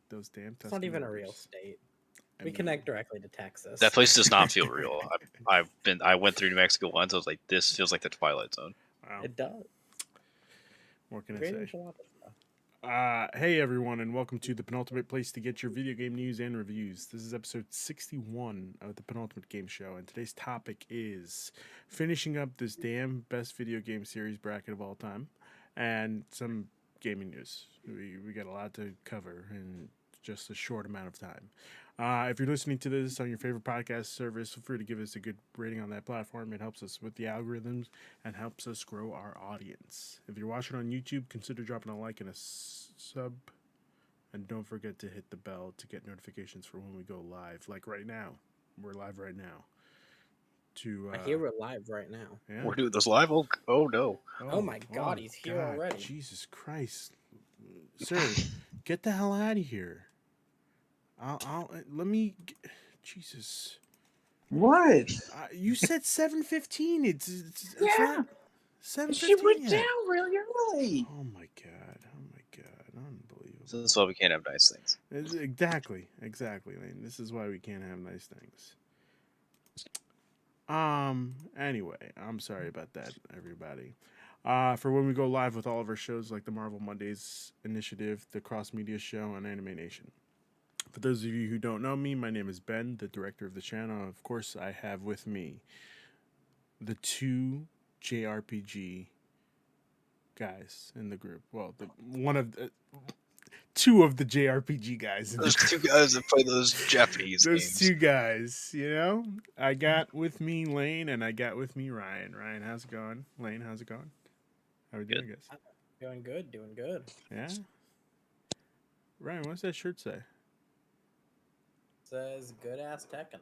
those damn It's not even a real orders. state. We connect directly to Texas. That place does not feel real. I went through New Mexico once. I was like, this feels like the Twilight Zone. Wow. It does. What can I Great say? enchilada. Hey everyone, and welcome to the Penultimate place to get your video game news and reviews. This is episode 61 of the Penultimate Game Show, and today's topic is finishing up this damn best video game series bracket of all time, and some gaming news. We got a lot to cover in just a short amount of time. If you're listening to this on your favorite podcast service, feel free to give us a good rating on that platform. It helps us with the algorithms and helps us grow our audience. If you're watching on YouTube, consider dropping a like and a sub. And don't forget to hit the bell to get notifications for when we go live. Like right now. We're live right now. I hear we're live right now. Yeah. We're doing this live? Oh no. Oh my God, he's here already. Jesus Christ. Sir, get the hell out of here. Jesus. What? You said 7:15. It's yeah. Not 7:15. She went down really early. Oh my God. Unbelievable. So this is why we can't have nice things. Exactly, Lane. This is why we can't have nice things. Anyway, I'm sorry about that, everybody. For when we go live with all of our shows like the Marvel Mondays Initiative, the Cross Media Show, and Anime Nation. For those of you who don't know me, my name is Ben, the director of the channel. Of course, I have with me the two JRPG guys in the group. Well, two of the JRPG guys. There's two guys that play those Japanese those games. Two guys, you know? I got with me Lane and I got with me Ryan. Ryan, how's it going? Lane, how's it going? How are we doing, guys? Doing good. Yeah? Ryan, what's that shirt say? Says good ass Tekken.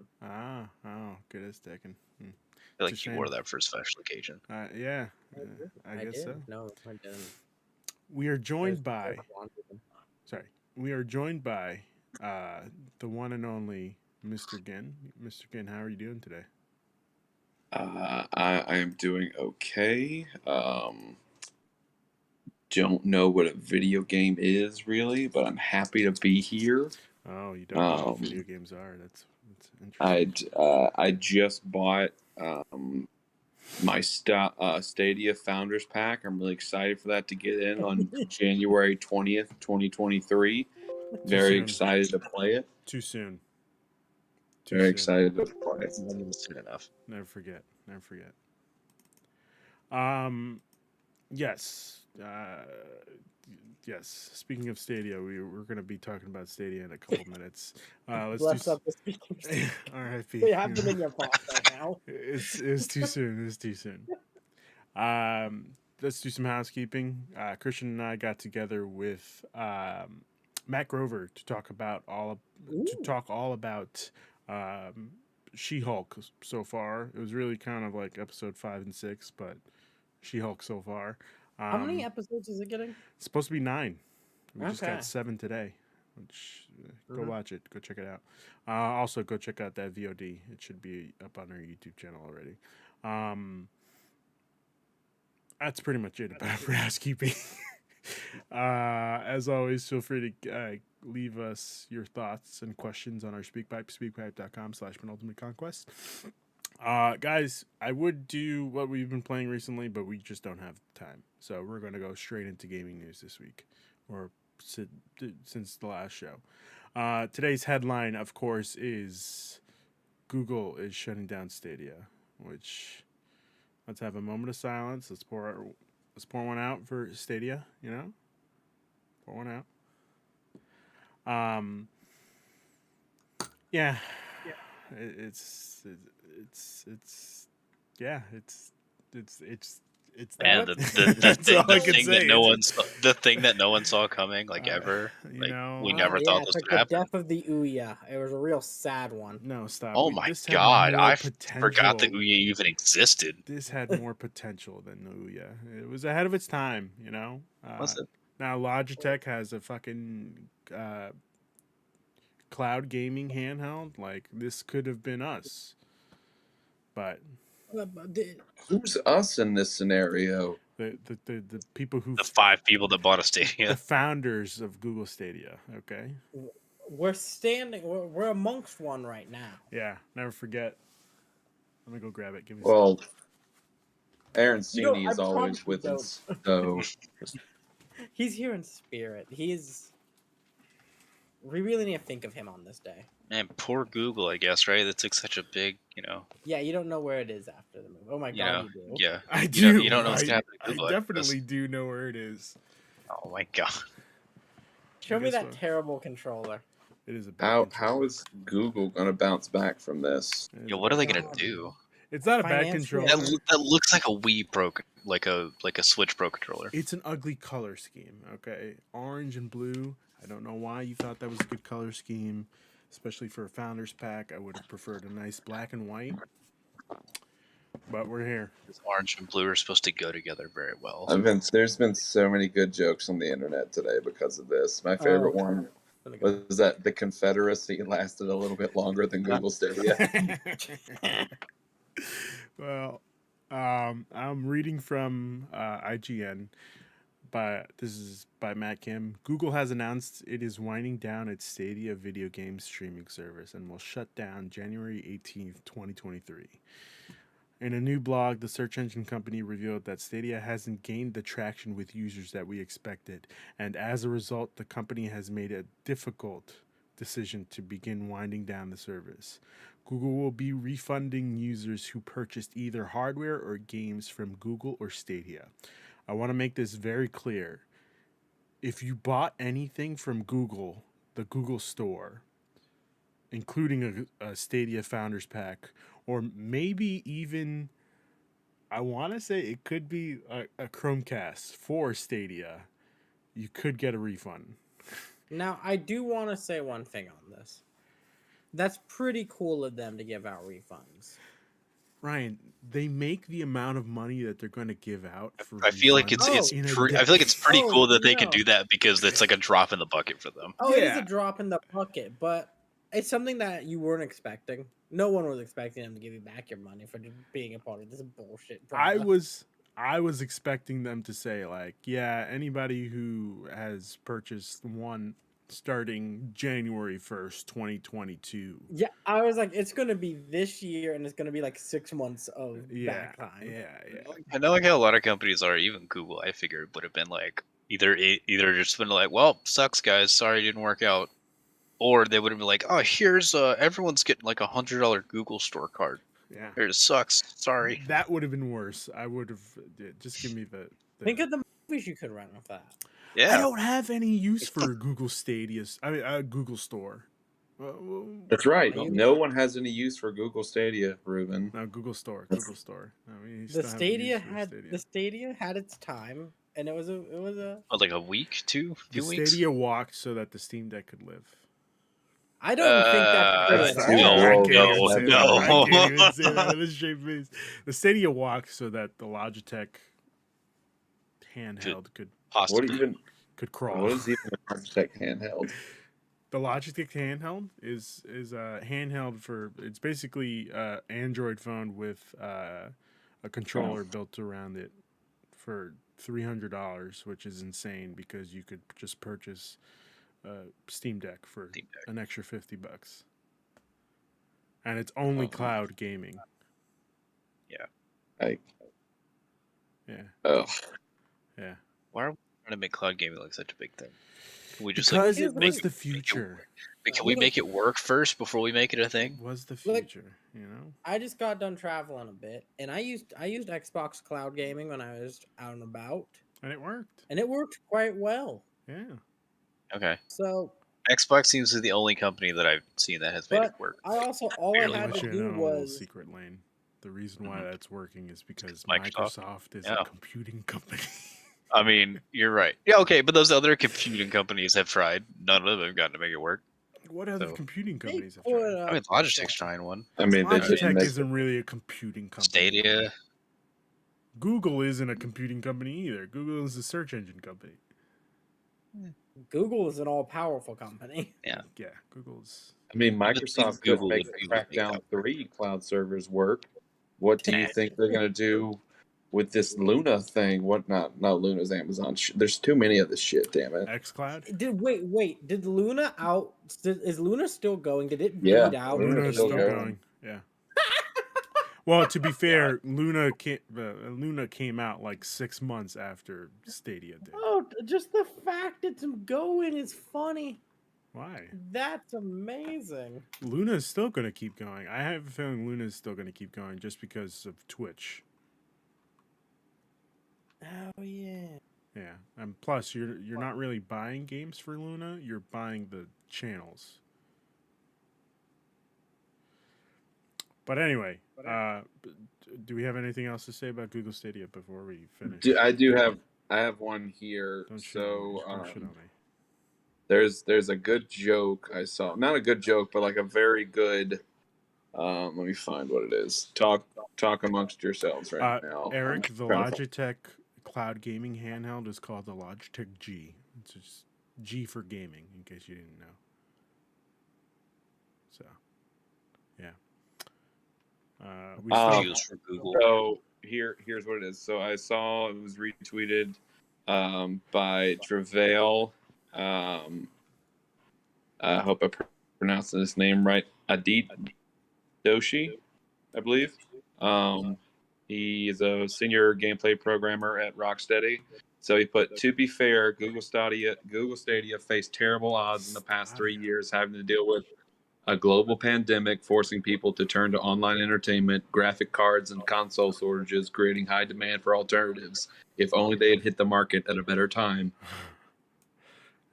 Good ass Tekken. I feel like you wore that for a special occasion. Yeah, I guess so. No, I didn't. We are joined by the one and only Mr. Ginn. Mr. Ginn, how are you doing today? I am doing okay. Don't know what a video game is really, but I'm happy to be here. Oh, you don't know what video games are? That's interesting. I just bought my Stadia Founders Pack. I'm really excited for that to get in on January 20th, 2023. Very excited to play it. Too soon. Very excited to play it. Soon enough. Never forget. Yes. Yes. Speaking of Stadia, we're going to be talking about Stadia in a couple minutes. Bless up the speaking. R.I.P. We have them in your box right now. It's too soon. Let's do some housekeeping. Christian and I got together with Matt Grover to talk all about She-Hulk so far. It was really kind of like episode 5 and 6, but She-Hulk so far. How many episodes is it getting? It's supposed to be 9. We just got 7 today. Which go watch it. Go check it out. Also, go check out that VOD. It should be up on our YouTube channel already. That's pretty much it about for housekeeping. As always, feel free to leave us your thoughts and questions on our SpeakPipe, speakpipe.com/penultimateconquest. Guys, I would do what we've been playing recently, but we just don't have time. So we're going to go straight into gaming news this week, or since the last show. Today's headline, of course, is Google is shutting down Stadia, which, let's have a moment of silence. Let's pour one out for Stadia, you know? Pour one out. Yeah. It's and the thing that no one saw coming, like ever. Like, we never thought this would happen. The death of the Ouya. It was a real sad one. No, stop. Oh my God! I forgot the Ouya even existed. This had more potential than the Ouya. It was ahead of its time, you know. Was it? Now Logitech has a fucking cloud gaming handheld. Like, this could have been us, but who's us in this scenario? The people who The 5 people that bought a the Stadia. founders of Google Stadia. Okay. We're amongst one right now. Yeah. Never forget. Let me go grab it. Give me a Well, Aaron You know, Sini I is always promise with you us, so He's here in spirit. We really need to think of him on this day. Man, poor Google, I guess, right? That's like such a big, Yeah, you don't know where it is after the move. Oh my god, you do. yeah. I You do. you don't know what's I, gonna happen to I Google after this. definitely do know where it is. Oh my god. Show me Guess that what? terrible controller. It is a bad how controller. is Google gonna bounce back from this? It is Yo, a what are bad they gonna controller. do? It's not a bad Financially- controller. That looks like a Wii Pro, like a Switch Pro controller. It's an ugly color scheme. Okay, orange and blue. I don't know why you thought that was a good color scheme, especially for a founders pack. I would have preferred a nice black and white. But we're here. Orange and blue are supposed to go together very well. There's been so many good jokes on the internet today because of this. My favorite one was that the Confederacy lasted a little bit longer than Google Stadia. Well, I'm reading from IGN. This is by Matt Kim. Google has announced it is winding down its Stadia video game streaming service and will shut down January 18th, 2023. In a new blog, the search engine company revealed that Stadia hasn't gained the traction with users that we expected, and as a result, the company has made a difficult decision to begin winding down the service. Google will be refunding users who purchased either hardware or games from Google or Stadia. I want to make this very clear. If you bought anything from Google, the Google Store, including a Stadia Founders Pack, or maybe even, I want to say it could be a Chromecast for Stadia, you could get a refund. Now, I do want to say one thing on this. That's pretty cool of them to give out refunds. Ryan, they make the amount of money that they're going to give out for I feel like refunds it's in a I feel like it's day. pretty cool that they no. can do that because it's like a drop in the bucket for them. Oh, it is Yeah. a drop in the bucket, but it's something that you weren't expecting. No one was expecting them to give you back your money for being a part of this bullshit I product. was expecting them to say like, yeah, anybody who has purchased one starting January 1st, 2022. Yeah, I was like, it's gonna be this year, and it's gonna be like 6 months of Yeah, back time. yeah. I know like how a lot of companies are, even Google, I figured would have been like either just been like, well, sucks guys, sorry it didn't work out. Or they would have been like, oh, here's everyone's getting like $100 Google Store card. Yeah. Here, it sucks. Sorry. That would have been worse. I would have just give me the Think of the movies you could rent with that. I Yeah. don't have any use for Google Stadia. Google Store. That's right. Are you- No one has any use for Google Stadia, Ruben. No, Google Store. Google Store. I mean, you The still have a Stadia use for had the Stadia had its time, and it was a. What, like a week, two The weeks? Stadia walked so that the Steam Deck could live. I don't think that's true that's at too all. low. I can't no, even say that. no. I can't even say that with a straight face. The Stadia walked so that the Logitech handheld could Possibly. crawl. What is even a Logitech handheld? The Logitech handheld is a handheld for, it's basically a Android phone with a controller built around it for $300, which is insane because you could just purchase a Steam Deck for Steam Deck. an extra $50, and it's only cloud gaming. Like, Yeah, oh, yeah. Why are we trying to make cloud gaming like such a big thing? Can we just Because like, it make was the future. Can we make it work first before we make it a thing? It was the Look- future. You know. I just got done traveling a bit, and I used Xbox Cloud Gaming when I was out and about, And it worked. and it worked quite well. Yeah. Okay. So Xbox seems to be the only company that I've seen that has made it But work. I also all I Barely had Let to you do know a little was secret lane. The reason why Mhm. that's working is because Microsoft. Microsoft is Yeah. a computing company. I mean, you're right. Yeah, okay, but those other computing companies have tried. None of them have gotten to make it work. What other So- computing they companies have put tried? I mean, Logitech's trying one. I mean, they didn't Logitech make isn't really a computing company. Stadia. Google isn't a computing company either. Google is a search engine company. Google is an all powerful company. Yeah. Yeah, Google's. I mean, But Microsoft could Google make would the be like Crackdown that. 3 cloud servers work. What do you think they're going to do with this Luna thing. What? Not Luna's Amazon. There's too many of this shit. Damn it. xCloud. Did Luna out? Is Luna still going? Did it Yeah, bleed out? Luna is still still going. going. Yeah. Well, to be fair, Luna came out like 6 months after Stadia did. Oh, just the fact it's going is funny. Why? That's amazing. Luna is still going to keep going. I have a feeling Luna is still going to keep going just because of Twitch. Oh yeah. Yeah, and plus you're not really buying games for Luna. You're buying the channels. But anyway, do we have anything else to say about Google Stadia before we finish? I have one here. Don't shit on me. So Don't shit on me. there's a good joke I saw. Not a good joke, but like a very good. Let me find what it is. Talk amongst yourselves right now. Eric, I'm the trying to Logitech cloud gaming handheld is called the Logitech G. It's just G for gaming, in case you didn't know. So, yeah. We still, Use for Google. So here's what it is. So I saw it was retweeted by Travail. I hope I pronounced his name right. Adit Doshi, I believe. He is a senior gameplay programmer at Rocksteady. So he put, to be fair, Google Stadia faced terrible odds in the past 3 years, having to deal with a global pandemic forcing people to turn to online entertainment, graphic cards, and console shortages, creating high demand for alternatives. If only they had hit the market at a better time.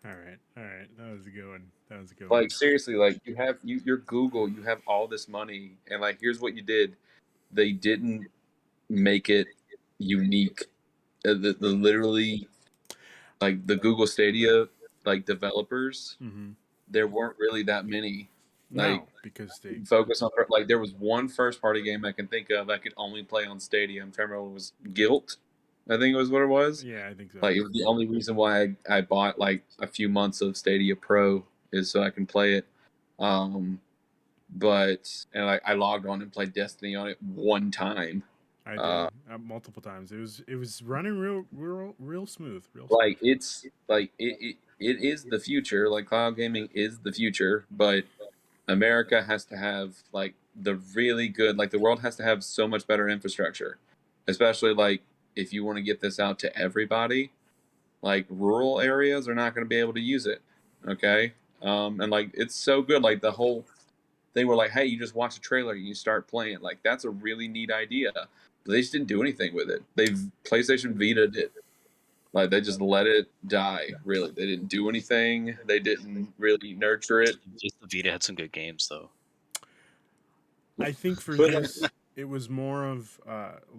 all right. That was a good one. Like seriously, like you're Google, you have all this money, and like here's what you did: they didn't make it unique. The literally, like the Google Stadia, like developers, there weren't really that many. Like, no, because they focus on like there was one first party game I can think of I could only play on Stadia. I'm trying to remember what it was. Guilt, I think it was what it was. Yeah, I think so. Like it was the only reason why I bought like a few months of Stadia Pro is so I can play it. But I logged on and played Destiny on it one time. I did multiple times. It was running real smooth. Like it's like it is the future. Like cloud gaming is the future, but America has to have like the really good, like the world has to have so much better infrastructure, especially like if you want to get this out to everybody. Like rural areas are not going to be able to use it. Okay, and like it's so good. Like the whole thing where like, hey, you just watch a trailer and you start playing. Like that's a really neat idea. But they just didn't do anything with it. PlayStation Vita'd it. Like they just let it die. Really, they didn't do anything. They didn't really nurture it. Just the Vita had some good games though. I think for this, it was more of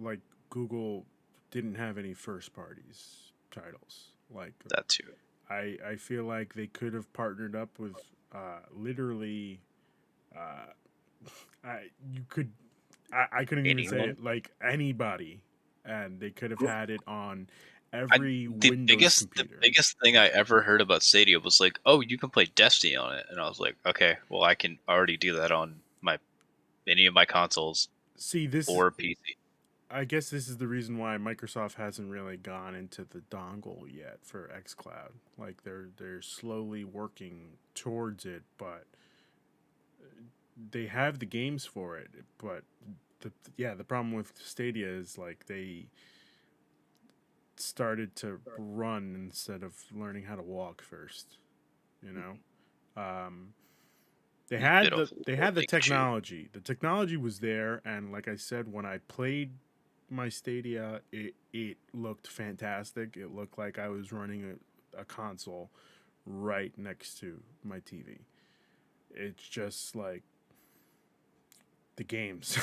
like Google didn't have any first parties titles. Like That too. I feel like they could have partnered up with literally. I couldn't even say Anyone? it, like anybody, and they could have had it on every The Windows computer. biggest thing I ever heard about Stadia was like, oh, you can play Destiny on it, and I was like, okay, well, I can already do that on any of my consoles See, this or PC. I guess this is the reason why Microsoft hasn't really gone into the dongle yet for xCloud. Like they're slowly working towards it, but they have the games for it. But the problem with Stadia is like they started to run instead of learning how to walk first. You know, they had the technology. The technology was there, and like I said, when I played my Stadia, it looked fantastic. It looked like I was running a console right next to my TV. It's just like the games.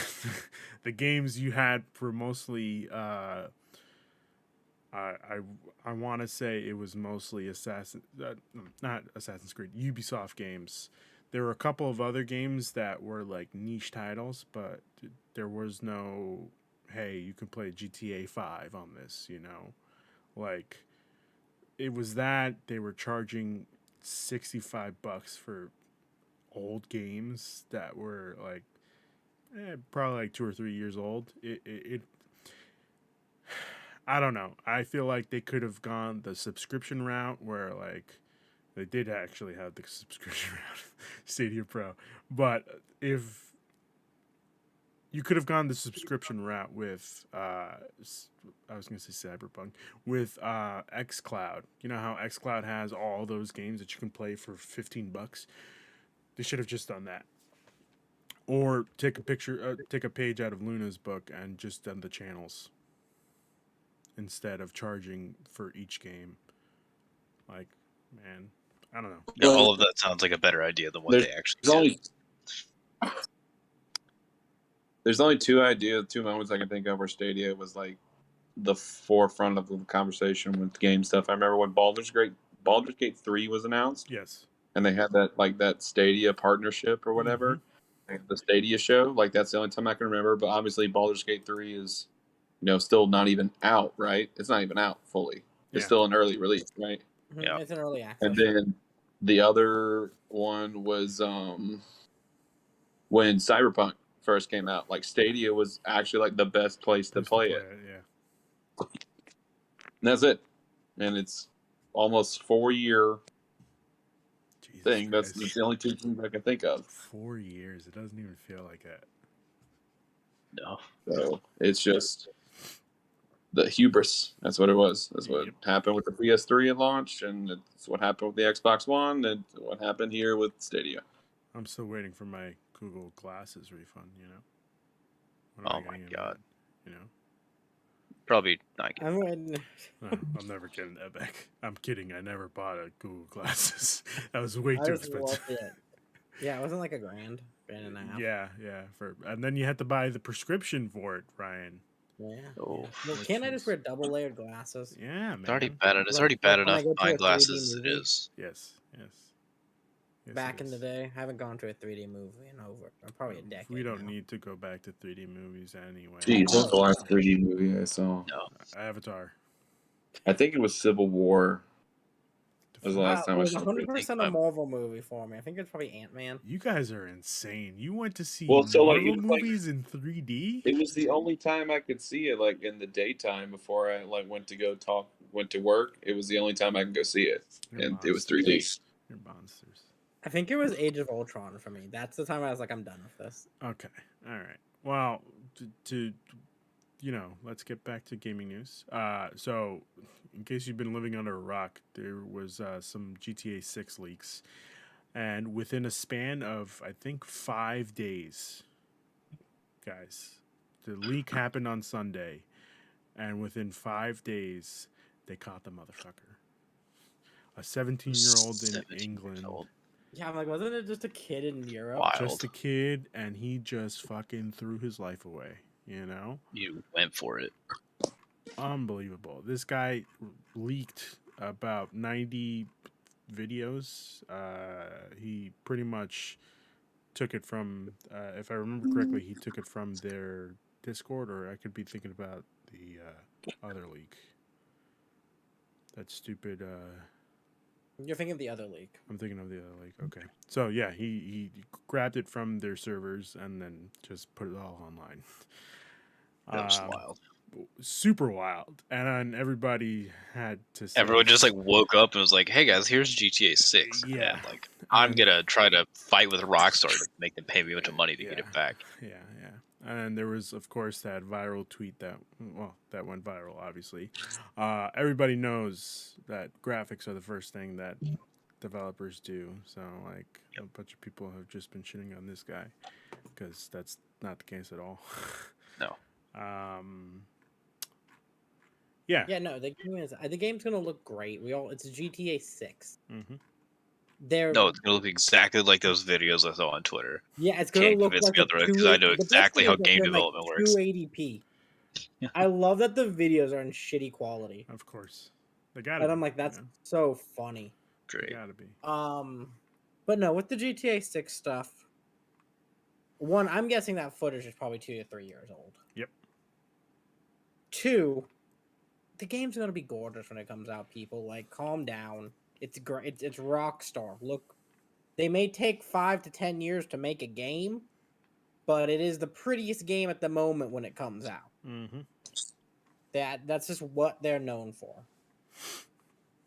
The games you had were mostly I want to say it was mostly not Assassin's Creed, Ubisoft games. There were a couple of other games that were like niche titles, but there was no, hey, you can play GTA 5 on this, you know? Like, it was that they were charging $65 for old games that were like, probably like 2 or 3 years old. I don't know. I feel like they could have gone the subscription route where like they did actually have the subscription route, Stadia Pro. But if you could have gone the subscription route with I was gonna say Cyberpunk with xCloud. You know how xCloud has all those games that you can play for $15. They should have just done that. Or take take a page out of Luna's book and just done the channels instead of charging for each game. Like, man, I don't know. Yeah, all of that sounds like a better idea than what they actually did. There's only two moments I can think of where Stadia was like the forefront of the conversation with game stuff. I remember when Baldur's Gate 3 was announced. Yes. And they had that Stadia partnership or whatever. Mm-hmm. The Stadia show. Like, that's the only time I can remember. But obviously Baldur's Gate 3 is, still not even out, right? It's not even out fully. It's still an early release, right? Mm-hmm. Yeah. It's an early access. And then the other one was when Cyberpunk first came out. Like, Stadia was actually like the best place to play it. Yeah. And that's it. And it's almost 4-year thing. That's the only two things I can think of. 4 years. It doesn't even feel like that. No. So it's just the hubris. That's what it was. That's what happened with the PS3 at launch, and it's what happened with the Xbox One, and what happened here with Stadia. I'm still waiting for my Google Glasses refund, Oh my god. You know? Probably not. I'm never getting that back. I'm kidding. I never bought a Google Glasses. That was way too expensive. Yeah, it wasn't like $1,000. $1.5. Yeah. And then you had to buy the prescription for it, Ryan. Yeah. Oh. Well, can't I just wear double-layered glasses? Yeah, man. It's already bad enough buying glasses as it is. Yes. Back in the day, I haven't gone to a 3D movie in probably a decade. We don't need to go back to 3D movies anyway. Jeez, what's the last 3D movie I saw? No. Avatar. I think it was Civil War. That was the last time I saw it. 100% a Marvel movie for me. I think it's probably Ant-Man. You guys are insane. You went to see Marvel movies in 3D? It was the only time I could see it, like in the daytime before I went to work. It was the only time I could go see it, and it was 3D. You're monsters. I think it was Age of Ultron for me. That's the time I was like, I'm done with this. Okay. All right. Well, to let's get back to gaming news. So, in case you've been living under a rock, there was some GTA 6 leaks. And within a span of, I think, 5 days, guys, the leak happened on Sunday. And within 5 days, they caught the motherfucker. A 17-year-old in England. Yeah, I'm like, wasn't it just a kid in Europe? Wild. Just a kid, and he just fucking threw his life away, You went for it. Unbelievable. This guy leaked about 90 videos. He pretty much took it from, if I remember correctly, he took it from their Discord, or I could be thinking about the other leak. That stupid... You're thinking of the other leak. I'm thinking of the other leak. Okay. So, yeah, he grabbed it from their servers and then just put it all online. That was wild. Super wild. And then everybody had to say... Everyone just, woke up and was like, hey, guys, here's GTA 6. Yeah. And, I'm going to try to fight with Rockstar to make them pay me a bunch of money to get it back. Yeah. And there was, of course, that viral tweet that went viral, obviously. Everybody knows that graphics are the first thing that developers do. So, a bunch of people have just been shitting on this guy because that's not the case at all. No. Yeah. Yeah, no, the game's going to look great. It's GTA 6. Mm-hmm. No, it's gonna look exactly like those videos I saw on Twitter. Yeah, it's gonna look like because I know exactly how game development works. 280p. Yeah. I love that the videos are in shitty quality. Of course, they got it. And I'm like, that's so funny. Great. They gotta be. But no, with the GTA 6 stuff, one, I'm guessing that footage is probably 2 to 3 years old. Yep. 2, the game's gonna be gorgeous when it comes out. People calm down. It's great. It's Rockstar. Look, they may take 5 to 10 years to make a game, but it is the prettiest game at the moment when it comes out. Mm-hmm. That's just what they're known for.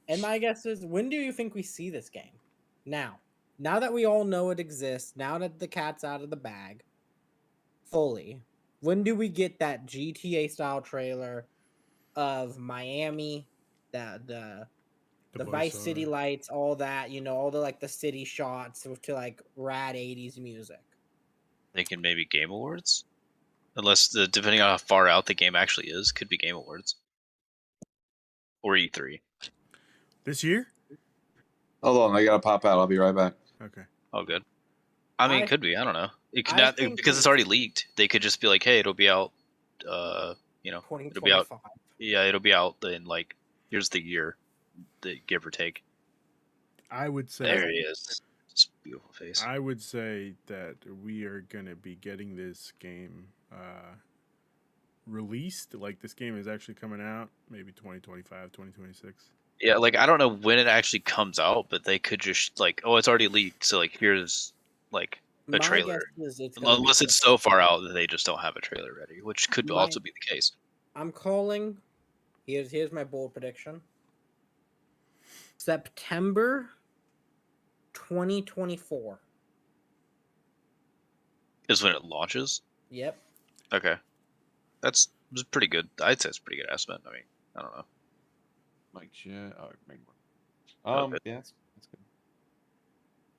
And my guess is, when do you think we see this game? Now that we all know it exists, now that the cat's out of the bag, fully, when do we get that GTA style trailer of Miami, the Vice City voiceover. lights, all that, all the like the city shots to like rad 80s music? Thinking maybe Game Awards, unless depending on how far out the game actually is, could be Game Awards or E3. This year? Hold on, I gotta pop out. I'll be right back. Okay. Oh, good. I mean, I it could be. I don't know. It could I not think because it's already leaked. They could just be like, "Hey, it'll be out. It'll be out. 2025. Yeah, it'll be out in like here's the year, give or take." I would say There he is. Just beautiful face. I would say that we are gonna be getting this game released. Like this game is actually coming out maybe 2025, 2026. Yeah, like I don't know when it actually comes out, but they could just like, oh, it's already leaked, so like here's like a My trailer. guess is it's gonna Unless be it's so far out that they just don't have a trailer ready, which could My- also be the case. I'm calling. Here's my bold prediction. September 2024. Is when it launches. Yep. Okay, that's pretty good. I'd say it's a pretty good estimate. I mean, I don't know. Mike, make more. Okay. Yeah, that's good.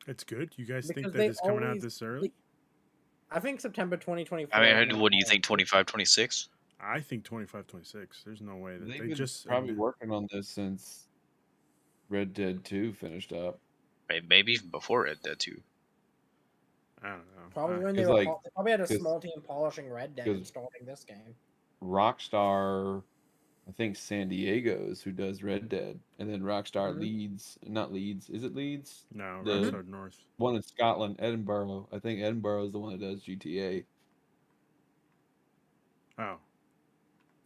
It's good. You guys think Because that they it's coming out always- this early? I think September 2024. I is mean, when what do you it- think? 25, 26? I think 25, 26. There's no way that They've they been just probably working on this since Red Dead 2 finished up. Maybe even before Red Dead 2. I don't know. Probably when It's they were. like- They probably had a 'cause- small team polishing Red Dead and 'cause- starting this game. Rockstar, I think San Diego's who does Red Dead, and then Rockstar Mhm. not Leeds. Is it Leeds? No, The- Rockstar North. One in Scotland, Edinburgh. I think Edinburgh is the one that does GTA. Oh,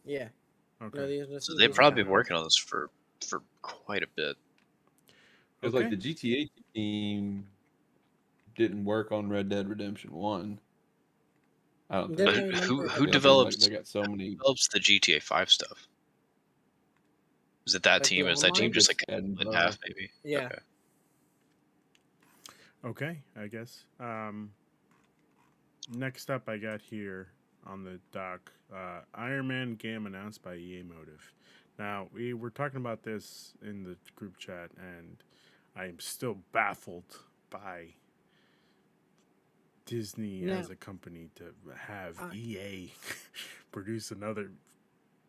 Yeah. okay. So they've probably been working on this for quite a bit. Because Okay. like the GTA team didn't work on Red Dead Redemption 1. I don't Didn't think. But they who remember- develops They got so many. develops the GTA 5 stuff? Is it that Like the team? Is that team online? just like It's in Edinburgh. half maybe? Yeah. Okay. Okay, I guess. Next up, I got here on the dock Iron Man game announced by EA Motive. Now, we were talking about this in the group chat, and I am still baffled by Disney Now- as a company to have I- EA produce another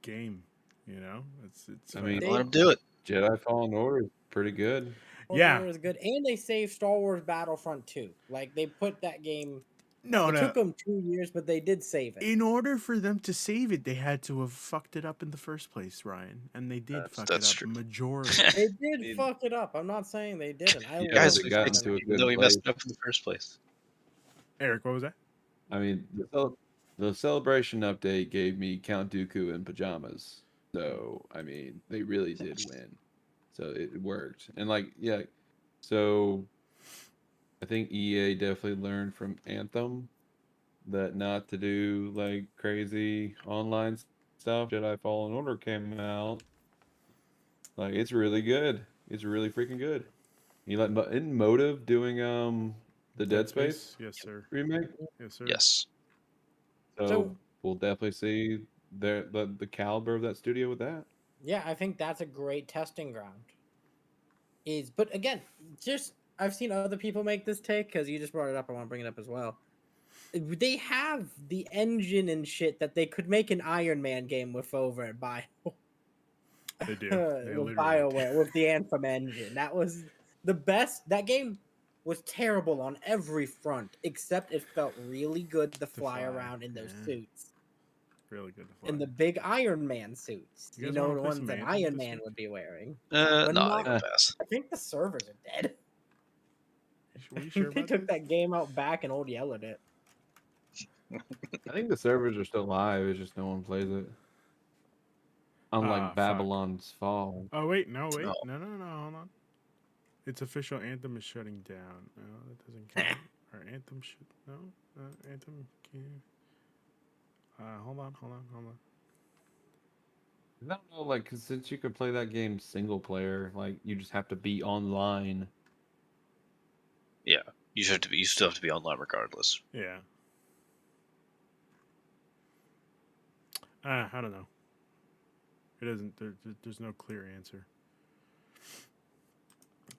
game. You know, it's. I mean, They- Let them do it. Jedi Fallen Order is pretty good. Yeah. It was good, and they saved Star Wars Battlefront 2. Like they put that game. no, It no. took them 2 years, but they did save it. In order for them to save it, they had to have fucked it up in the first place, Ryan, and they did fuck That's it up true. majority. They did mean- fuck it up. I'm not saying they didn't. I Yeah, Guys, love they we got fixed into it, a even good though we messed it place. up in the first place. Eric, what was that? I mean, the celebration update gave me Count Dooku in pajamas. So, I mean, they really did win. So it worked. And like, yeah, so I think EA definitely learned from Anthem that not to do like crazy online stuff. Jedi Fallen Order came out. Like it's really good. It's really freaking good. You like in Motive doing the Dead Space Yes, sir. remake? Yes, sir. Yes. So we'll definitely see the caliber of that studio with that. Yeah, I think that's a great testing ground. But again, just I've seen other people make this take because you just brought it up. I want to bring it up as well. They have the engine and shit that they could make an Iron Man game with over at Bio. They do. They with literally BioWare do. with the Anthem engine. That was the best. That game was terrible on every front, except it felt really good to fly fly, around in those yeah. suits. Really good to fly. In the big Iron Man suits. You You guys know wanna the play ones some that Anthem Iron this Man week? would be wearing. No, I not- think we'll pass. I think the servers are dead. Were you sure They about took this? that game out back and Old Yellered it. I think the servers are still live. It's just no one plays it. Unlike fuck. Babylon's Fall. Oh wait, no, wait, No. no, hold on. It's official. Anthem is shutting down. No, that doesn't count. Or Anthem should no. Anthem can. Hold on. I don't know, like, 'cause since you could play that game single player, like, you just have to be online. Yeah, you still have to be online regardless. Yeah. I don't know. It doesn't. There's no clear answer.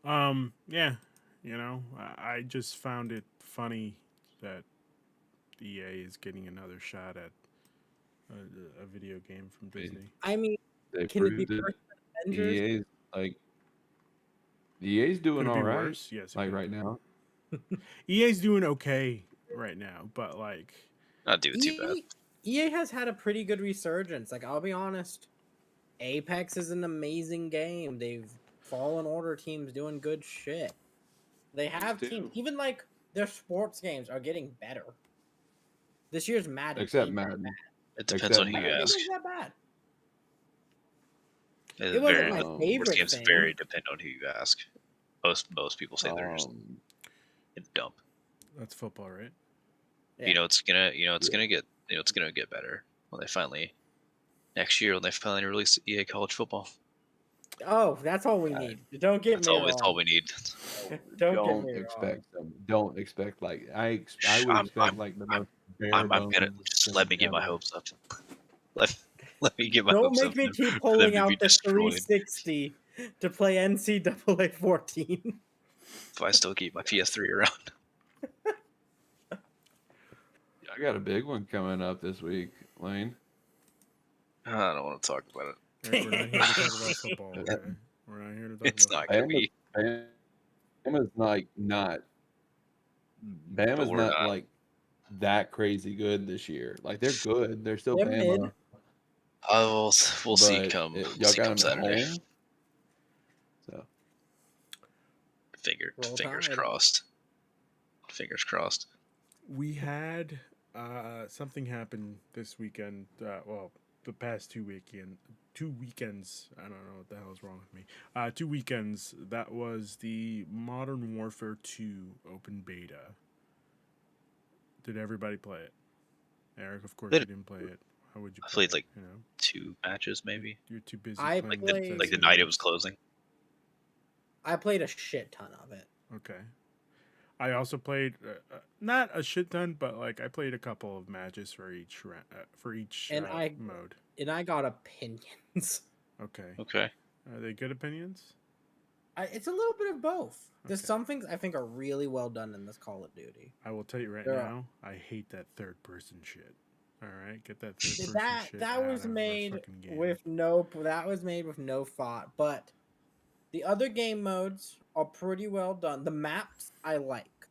Yeah. You know, I just found it funny that EA is getting another shot at a video game from They- Disney. I mean, They can it be proved it. Person Avengers? EA's like EA's doing Could it all be right. worse? Yes. It Like could. right now. EA's doing okay right now, but like, Not doing too bad. EA has had a pretty good resurgence. Like, I'll be honest, Apex is an amazing game. They've Fallen Order teams doing good shit. They have too. teams. Even like their sports games are getting better. This year's Madden Except ain't that Madden. bad. It depends Except on who I you don't think ask. it's that bad. It It wasn't very, my sports favorite games thing. very depend on who you ask. Most people say they're just in the dump. that's football, right? Yeah. It's gonna get better when they finally next year when they finally release EA College Football. Oh, that's all we need. Don't get That's me all. wrong. It's all we need. Don't get me Don't expect like I would I'm- expect like the most bare I'm gonna bones just thing let me get my ever. hopes up. Let me get my Don't hopes make up me for keep them pulling to out be the destroyed. 360 to play NCAA 14. If I still keep my PS3 around. I got a big one coming up this week, Lane. I don't want to talk about it. Eric, we're not here to talk about football. Okay, we're not here to talk It's about. not gonna be. Bama's like not But Bama's we're not not. like that crazy good this year. Like they're good. They're still They're Bama. mid. We'll see but come y'all got them at Saturday. home. So Roll Fingers Tide. crossed. Fingers crossed. We had something happen this weekend. Well, the past 2 weekends. I don't know what the hell is wrong with me. 2 weekends. That was the Modern Warfare 2 open beta. Did everybody play it? Eric, of course, you didn't play it. How would you? I play played like it, 2 matches maybe. You're too busy. I playing played- Like the night it was closing. I played a shit ton of it. Okay. I also played not a shit ton, but like I played a couple of matches for each And mode. And I got opinions. Okay. Okay. Are they good opinions? It's a little bit of both. There's Okay. some things I think are really well done in this Call of Duty. I will tell you right There are- now, I hate that third person shit. All right, get that third person That shit. that out was of the made fucking game. with no thought, but the other game modes are pretty well done. The maps I like.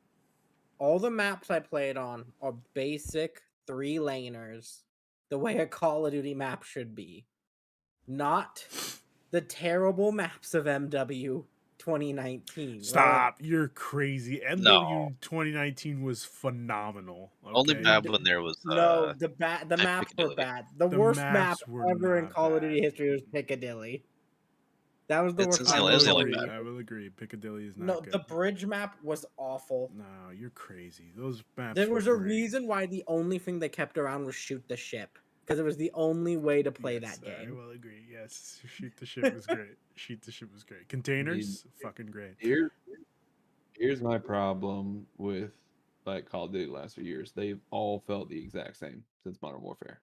All the maps I played on are basic 3-laners, the way a Call of Duty map should be. Not the terrible maps of MW 2019. where, like, Stop! You're crazy. MW No. 2019 was phenomenal. Okay? Only bad when there was No, the maps were Piccadilly. bad. The The worst map maps were ever in not Call of Duty bad. history was Piccadilly. That was the It's worst the map. only- in it's the Call of only Duty. bad. I will agree. Piccadilly is not No, good. the bridge map was awful. No, you're crazy. Those maps. There were was a great. reason why the only thing they kept around was shoot the ship, because it was the only way to play Yes, that I game. will agree. Yes, shoot the ship was great. Shoot the ship was great. Containers, fucking great. Here's my problem with like Call of Duty the last few years. They've all felt the exact same since Modern Warfare.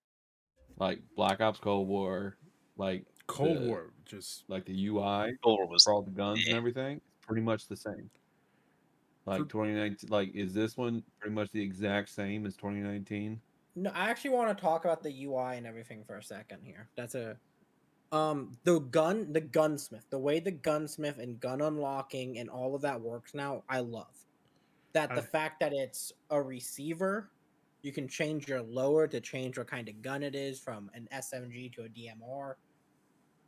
Like Black Ops Cold War, like Cold the- War, just like the UI Cold War was for all the guns and eh. everything, it's pretty much the same. Like For- 2019, like is this one pretty much the exact same as 2019? No, I actually want to talk about the UI and everything for a second here. That's a the gunsmith, the way the gunsmith and gun unlocking and all of that works now, I love. That the I- fact that it's a receiver, you can change your lower to change what kind of gun it is from an SMG to a DMR.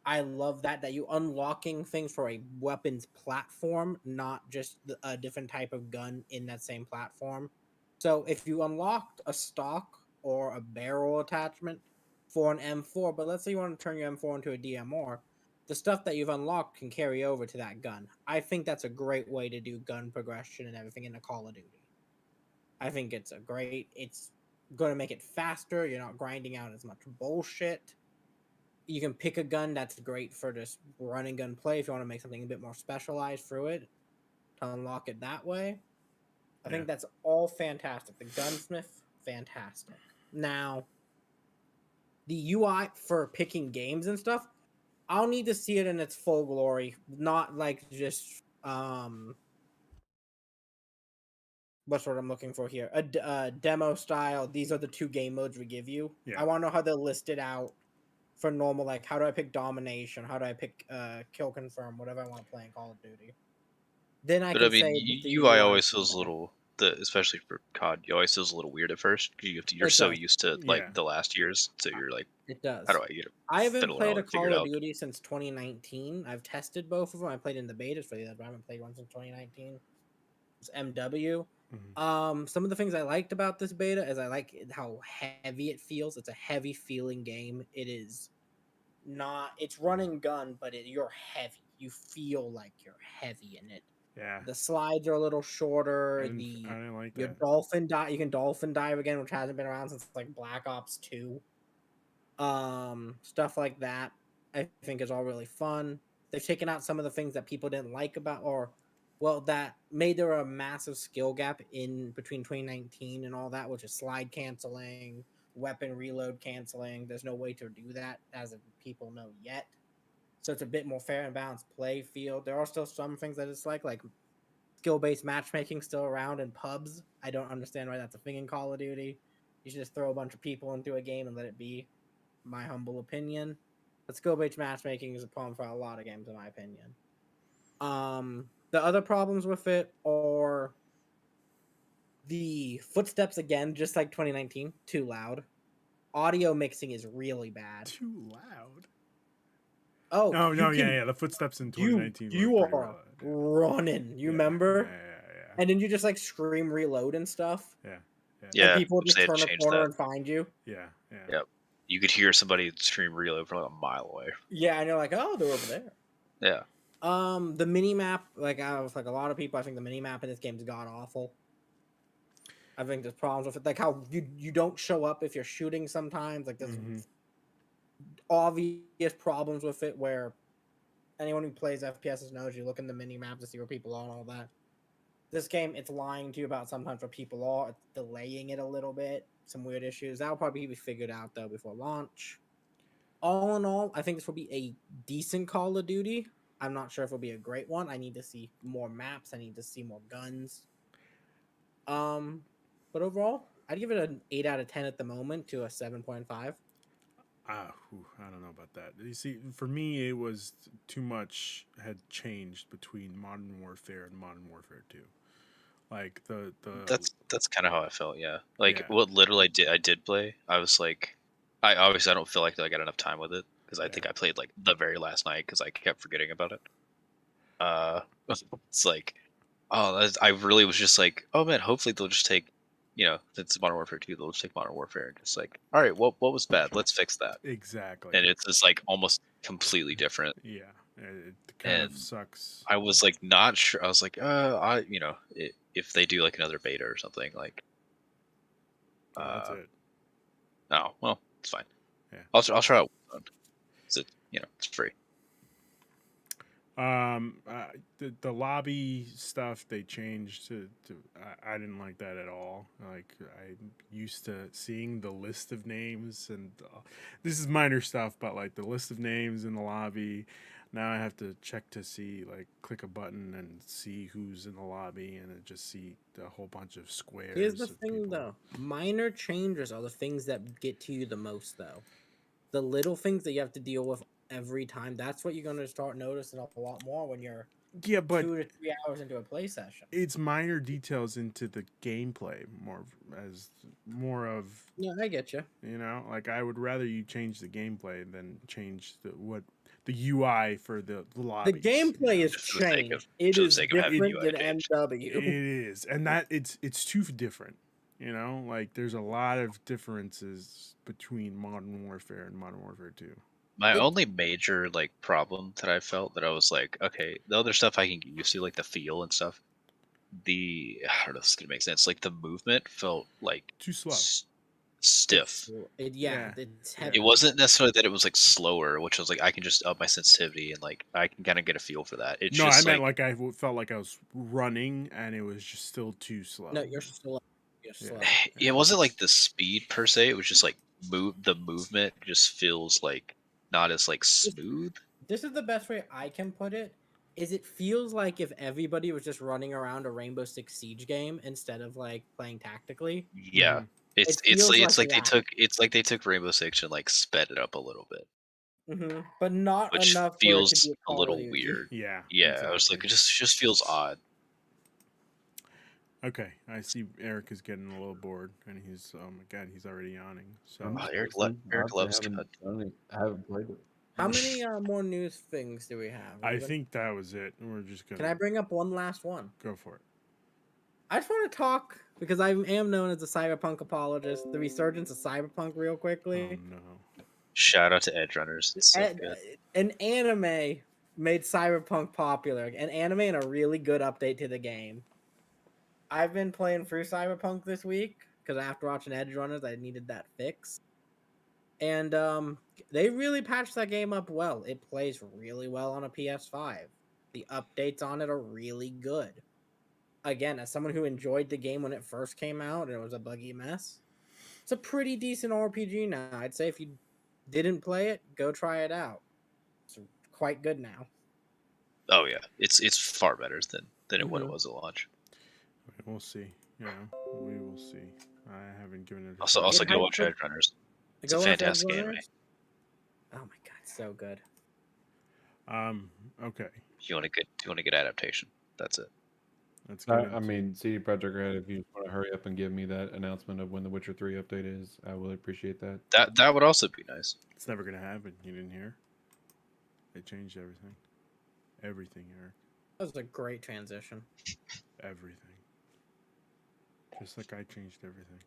I love that you unlocking things for a weapons platform, not just a different type of gun in that same platform. So if you unlocked a stock or a barrel attachment for an M4, but let's say you want to turn your M4 into a DMR, the stuff that you've unlocked can carry over to that gun. I think that's a great way to do gun progression and everything in a Call of Duty. I think it's going to make it faster. You're not grinding out as much bullshit. You can pick a gun that's great for just run and gun play if you want to make something a bit more specialized through it to unlock it that way. I think that's all fantastic. The gunsmith, fantastic. Now, the UI for picking games and stuff, I'll need to see it in its full glory, not like just what's what I'm looking for here, a demo style. These are the 2 game modes we give you. Yeah. I want to know how they're listed out for normal. Like, how do I pick domination? How do I pick kill confirm? Whatever I want to play in Call of Duty. Then I But can I mean, say the UI UI always is feels a better. little, especially for COD, it always feels a little weird at first. You're It so does. used to Yeah. like the last years, so you're like, It does. how do I get it? I haven't fiddle played around a and figure Call it of out? Duty since 2019. I've tested both of them. I played in the betas for the other, but I haven't played one since 2019. It's MW. Some of the things I liked about this beta is I like how heavy it feels. It's a heavy feeling game. It is not. It's run and gun, but you're heavy. You feel like you're heavy in it. Yeah. The slides are a little shorter. I didn't like Your that. dolphin dive. You can dolphin dive again, which hasn't been around since like Black Ops 2. Stuff like that I think is all really fun. They've taken out some of the things that people didn't like about, or well, that made there a massive skill gap in between 2019 and all that, which is slide canceling, weapon reload canceling. There's no way to do that as people know yet, so it's a bit more fair and balanced play field. There are still some things that it's like skill-based matchmaking still around in pubs. I don't understand why that's a thing in Call of Duty. You should just throw a bunch of people into a game and let it be. My humble opinion. But skill-based matchmaking is a problem for a lot of games, in my opinion. The other problems with it are the footsteps again, just like 2019, too loud. Audio mixing is really bad. Too loud. Oh, No, you can, yeah. The footsteps in you 2019 you were pretty are loud. running. You Yeah, remember? Yeah. And then you just like scream reload and stuff. Yeah. Yeah, And people which just they had turn a changed corner that. and find you. Yeah. Yep. You could hear somebody scream reload from like a mile away. Yeah, and you're like, oh, they're over there. Yeah. The mini map, like I was like a lot of people, I think the mini map in this game is god awful. I think there's problems with it, like how you don't show up if you're shooting sometimes. Like there's obvious problems with it where anyone who plays FPS knows you look in the mini map to see where people are and all that. This game, it's lying to you about sometimes where people are. It's delaying it a little bit. Some weird issues. That'll probably be figured out though before launch. All in all, I think this will be a decent Call of Duty. I'm not sure if it'll be a great one. I need to see more maps. I need to see more guns. But overall, I'd give it an 8 out of 10 at the moment to a 7.5. I don't know about that. You see, for me, it was too much had changed between Modern Warfare and Modern Warfare 2. Like the That's kind of how I felt. Yeah. Like Yeah. what little I did play, I was like, I don't feel like I got enough time with it because I think I played like the very last night because I kept forgetting about it. It's like, I really was just like, oh man, hopefully they'll just take, it's Modern Warfare 2, they'll just take Modern Warfare and just like, all right, what was bad? Let's fix that. Exactly. And it's just like almost completely different. Yeah, it kind of And sucks. I was like not sure. I was like, if they do like another beta or something, like, That's it. no, well, it's fine. Yeah. I'll try out. It's free. The lobby stuff they changed to I didn't like that at all. Like I'm used to seeing the list of names, and this is minor stuff, but like the list of names in the lobby. Now I have to check to see, like, click a button and see who's in the lobby, and it just see a whole bunch of squares. Here's the of thing, people. though. Minor changes are the things that get to you the most, though. The little things that you have to deal with every time, that's what you're going to start noticing a lot more when you're Yeah, but 2 to 3 hours into a play session. it's minor details into the gameplay more of. Yeah, I get you. You know, like I would rather you change the gameplay than change the UI for the lobbies. The gameplay is Just for the sake changed. of- It for the is sake of having different UI than change. MW. It is, and that it's too different. You know, like there's a lot of differences between Modern Warfare and Modern Warfare 2. My only major like problem that I felt that I was like, okay, the other stuff I can get used to, like the feel and stuff. I don't know if this is gonna make sense. Like the movement felt like Too slow. stiff. Yeah. It's heavy. It wasn't necessarily that it was like slower, which was like I can just up my sensitivity and like I can kind of get a feel for that. It's No, I just meant like I felt like I was running and it was just still too slow. No, you're slow. You're slow. it wasn't like the speed per se. It was just like the movement just feels like not as like smooth. This is the best way I can put it. Is it feels like if everybody was just running around a Rainbow Six Siege game instead of like playing tactically. Yeah. Mhm. It's feels it's like that. they took Rainbow Six and like sped it up a little bit, But not which enough for it to feels be a Call of little Duty. weird. Yeah. Yeah, I was like, exactly. it just feels odd. Okay, I see Eric is getting a little bored, and he's oh my god, he's already yawning. So I'm Oh, just Eric listening. Eric Honestly, loves CUD. I haven't played it. How many more news things do we have? I think that was it. We're just gonna Can I bring up one last one? go for it. I just want to talk because I am known as a cyberpunk apologist. The resurgence of cyberpunk, real Oh quickly. no. Shout out to Edge Runners. It's so good. An anime made cyberpunk popular. An anime and a really good update to the game. I've been playing through cyberpunk this week because after watching Edge Runners, I needed that fix. And they really patched that game up well. It plays really well on a PS5. The updates on it are really good. Again, as someone who enjoyed the game when it first came out and it was a buggy mess, it's a pretty decent RPG now. I'd say if you didn't play it, go try it out. It's quite good now. Oh yeah, it's far better than what it Mhm. was at launch. We'll see. You know, we will see. I haven't given it. Also Get go hyped watch for- Edge Runners. It's Go a watch Edge fantastic anime. Runners. Oh my god, so good. Okay, You want a good adaptation. That's it. let's get. I mean, CD Projekt Red, if you just want to hurry up and give me that announcement of when the Witcher 3 update is, I will appreciate that. That would also be nice. It's never gonna happen. You didn't hear? They changed everything. Everything, Eric. That was a great transition. Everything. Just like I changed everything.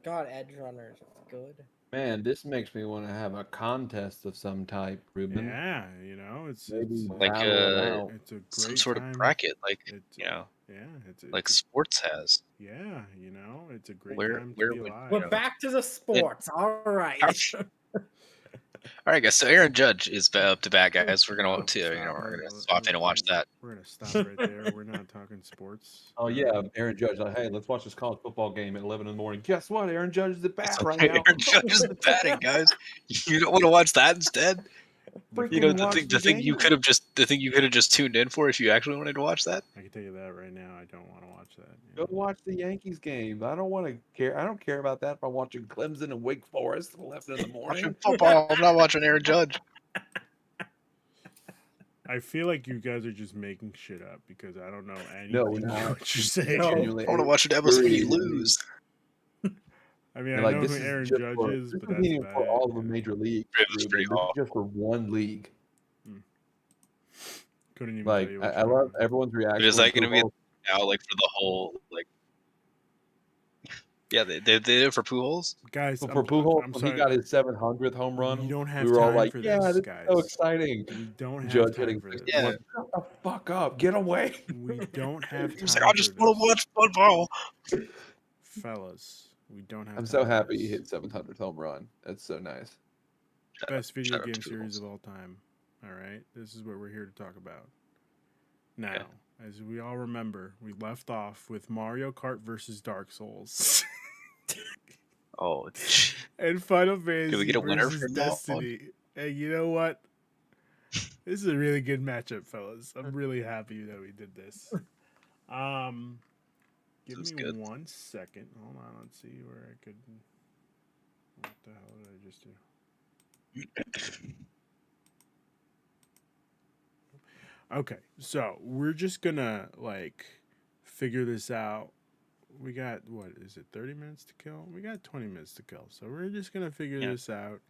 God, Edge Runners is good. Man, this makes me want to have a contest of some type, Ruben. Yeah, you know, it's Maybe Like, battle it out. it's a great Some sort time. of bracket, like It's, you know, yeah, it's like a, sports has. yeah, you know, it's a great Where- time to where be would- alive. We're back to the sports. All right. All right, guys. So Aaron Judge is up to bat, guys. We're gonna Stop. we're gonna swap in and watch that. We're gonna stop right there. We're not talking sports. Oh yeah, Aaron Judge. Like, hey, let's watch this college football game at 11 in the morning. Guess what? Aaron Judge is at bat right now. Aaron Judge is batting, guys. You don't want to watch that instead? Freaking You know watch the thing you game. could have just tuned in for if you actually wanted to watch that. I can tell you that right now. I don't want to watch that. Go watch the Yankees game. I don't want to care. I don't care about that if I'm watching Clemson and Wake Forest at 11 in the morning. Watching football. I'm not watching Aaron Judge. I feel like you guys are just making shit up because I don't know anything No, we're not. what you're saying. No. Genuinely, I want to watch an MLB lose. I mean, You're I like, know this who is Aaron just Judge for, is, this but is that's meaning bad. for all of the major leagues. It was Ruben. pretty This is awful. just for one league. Couldn't even Like tell you what I you're love talking about. everyone's reaction. Is that when going to be Pujols- now, like for the whole, like? Yeah, they did it for Pujols. Guys, for I'm Pujols when sorry. he got his 700th home run? We don't have we were all time like, for "Yeah, this, this guys. is so exciting!" We don't have Judge time hitting for 61. this. Yeah. Shut the fuck up! Get away! We don't have He was time like, I for just want to this. watch football. Fellas, we don't have I'm time so for happy he this. hit 700th home run. That's so nice. Best video shout out game to series Pujols. of all time. All right, this is what we're here to talk about. Now, Yeah. as we all remember, we left off with Mario Kart versus Dark Souls Oh, and Final Fantasy we get a winner versus for that one? Destiny. And you know what? This is a really good matchup, fellas. I'm really happy that we did this. Give This is me good. 1 second. Hold on, let's see where I could. What the hell did I just do? Okay, so we're just gonna like figure this out. We got what is it? 30 minutes to kill. We got 20 minutes to kill. So we're just gonna figure this out.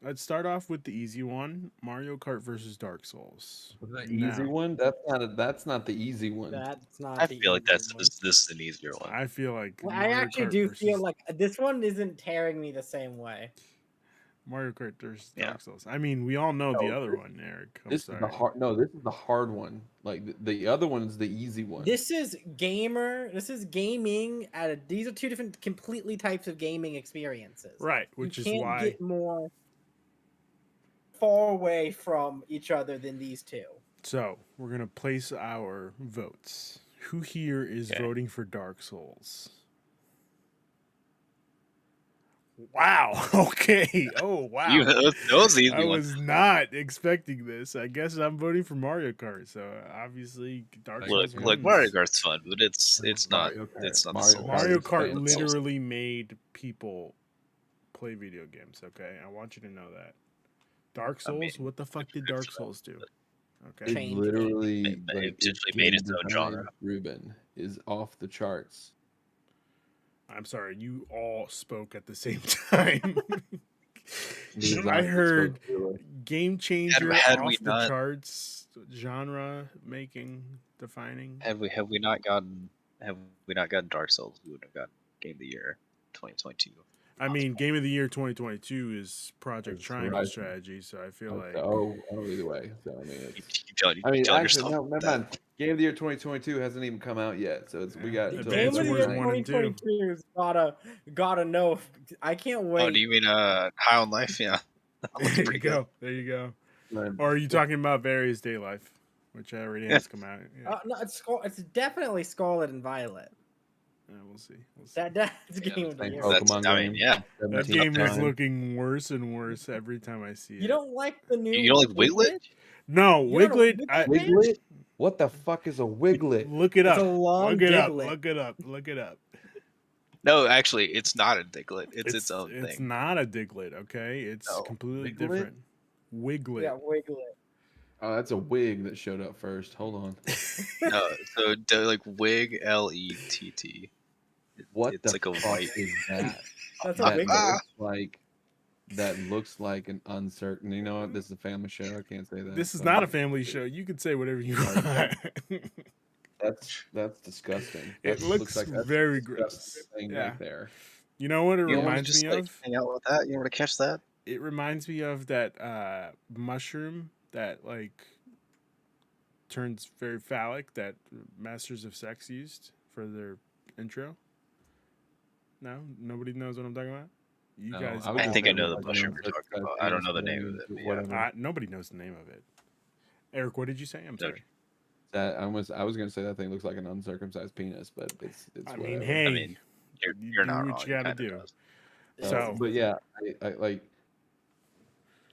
Let's start off with the easy one: Mario Kart versus Dark Souls. Was that easy Now, one? That's not the easy one. That's not. I the feel like easy this one. is an easier one. I feel like Well, I Mario actually Kart do versus, feel like this one isn't tearing me the same way. Mario Kart versus Yeah. Dark Souls. I mean, we all know the No, other one, Eric. I'm This sorry. is the hard. No, this is the hard one. Like the other one is the easy one. This is gamer. This is gaming. These are two different, completely types of gaming experiences. Right, which you is can't why get more far away from each other than these two. So we're gonna place our votes. Who here is Okay. voting for Dark Souls? Wow. Okay. Oh wow. That was the easy I one. was not expecting this. I guess I'm voting for Mario Kart. So obviously Dark Look, Souls like wins. Mario Kart's fun, but it's not Mario Kart. it's not the Mario Souls. Mario is Kart fantastic. literally made people play video games. Okay, I want you to know that. Dark I mean, Souls. What the fuck did good Dark for them, Souls do? It Okay. Change literally It like essentially its made game its own design, genre. Ruben, is off the charts. I'm sorry, you all spoke at the same time. Because I just heard spoke to it. game changer had off we the not- charts, genre making, defining. Have we not gotten Dark Souls, we would have gotten Game of the Year 2022. I mean, Game of the Year 2022 is Project It's Triangle Horizon. Strategy, so I feel like Either way. So I mean, You it's, keep telling actually, yourself no, never that. mind. Game of the Year 2022 hasn't even come out yet, so it's we got Yeah, until Advance Game of the Wars Year 1 and 2. 2022 is gotta know. I can't wait. Oh, do you mean High on Life? Yeah, that looks There pretty you good. go. There you go. Then- Or are you talking about Various Day Life, which already has come out? Yeah, No, it's definitely Scarlet and Violet. yeah, we'll see. We'll see. That's Yeah, Game of the Same Year. That's- Pokemon I mean, game. yeah. That 17th game is time. looking worse and worse every time I see it. You don't like the new? You don't like Wiglet? No, You don't know Wiglet. Wiglet? Wiglet? What the fuck is a Wiglet? Look it It's up. a long Look it up. Diglett. Look it up. Look it up. No, actually, it's not a Diglett. It's its own It's thing. not a Diglet, okay? It's No. completely Wiglet? different. Wiglet. Yeah, Wiglet. Oh, that's a wig that showed up first. Hold on. No, so like Wig LETT. What It's the like a fuck white. is that? That's a that Wiglet. looks like an uncertain. You know what? This is a family show. I can't say that. This is but not a family show. You can say whatever you want. That's disgusting. It That looks that's a very disgusting gross. Thing Yeah. right there. You know what it You don't wanna reminds just me like of? hang out with that. You don't want to catch that. It reminds me of that mushroom that like turns very phallic that Masters of Sex used for their intro. No, nobody knows what I'm talking about. You No, guys, I was I gonna think I say know the like mushroom an you're talking uncertain about. I don't know the penis name of it. thing, But yeah. whatever. nobody knows the name of it. Eric, what did you say? I'm No. sorry. That I was gonna say that thing looks like an uncircumcised penis, but it's I whatever. mean, hey, I mean, you you're do not what wrong. you gotta It kinda do. does. So- But yeah, I like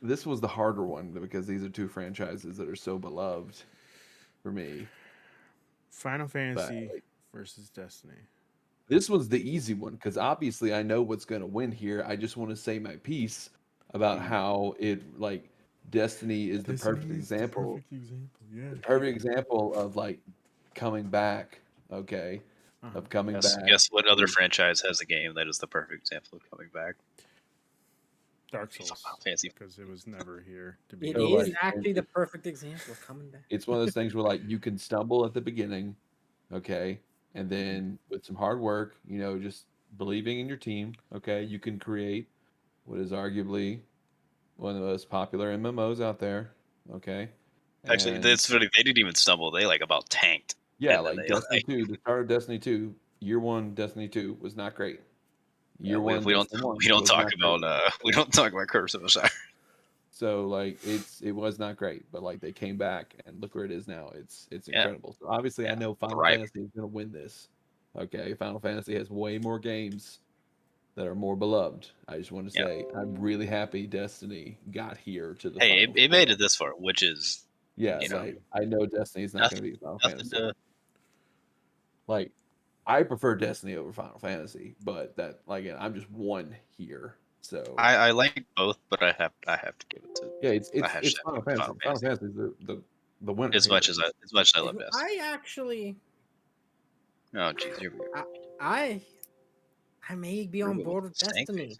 this was the harder one because these are two franchises that are so beloved for me. Final But Fantasy like, versus Destiny. this was the easy one because obviously I know what's gonna win here. I just want to say my piece about how it like Destiny is the perfect Destiny is the example. perfect example, yeah. The perfect example of like coming back. Okay, Uh-huh. of coming back. Guess what other franchise has a game that is the perfect example of coming back? Dark Final Souls, Fantasy. because it was never here to be. It So, is like, actually the perfect example of coming back. It's one of those things where like you can stumble at the beginning, okay, and then with some hard work, you know, just believing in your team, okay, you can create what is arguably one of the most popular MMOs out there, okay. Actually, And, that's funny. They didn't even stumble. They like about tanked. yeah, and then like they, Destiny 2, the start of Destiny 2, year one Destiny 2 was not great. Year we, one, we don't Destiny 1 we don't was talk not about great. we don't talk about Curse of Osiris. So like it was not great, but like they came back and look where it is now. It's Yeah. incredible. So obviously I Yeah. know Final Thriving. Fantasy is gonna win this. Okay, Final Fantasy has way more games that are more beloved. I just want to Yeah. say I'm really happy Destiny got here to the Hey, final it made four. it this far, which is Yeah, you know, like I know Destiny's not gonna be Final nothing Fantasy. to. Like I prefer Destiny over Final Fantasy, but that like again, I'm just one here. So I like both, but I have to give it to yeah, it's I have it's to Final have Final Fantasy. Final Fantasy. Fantasy is the winner. as here. much as I love Destiny. I actually, Oh jeez, here we go. I may be on Ruben board with with the stank Destiny. face.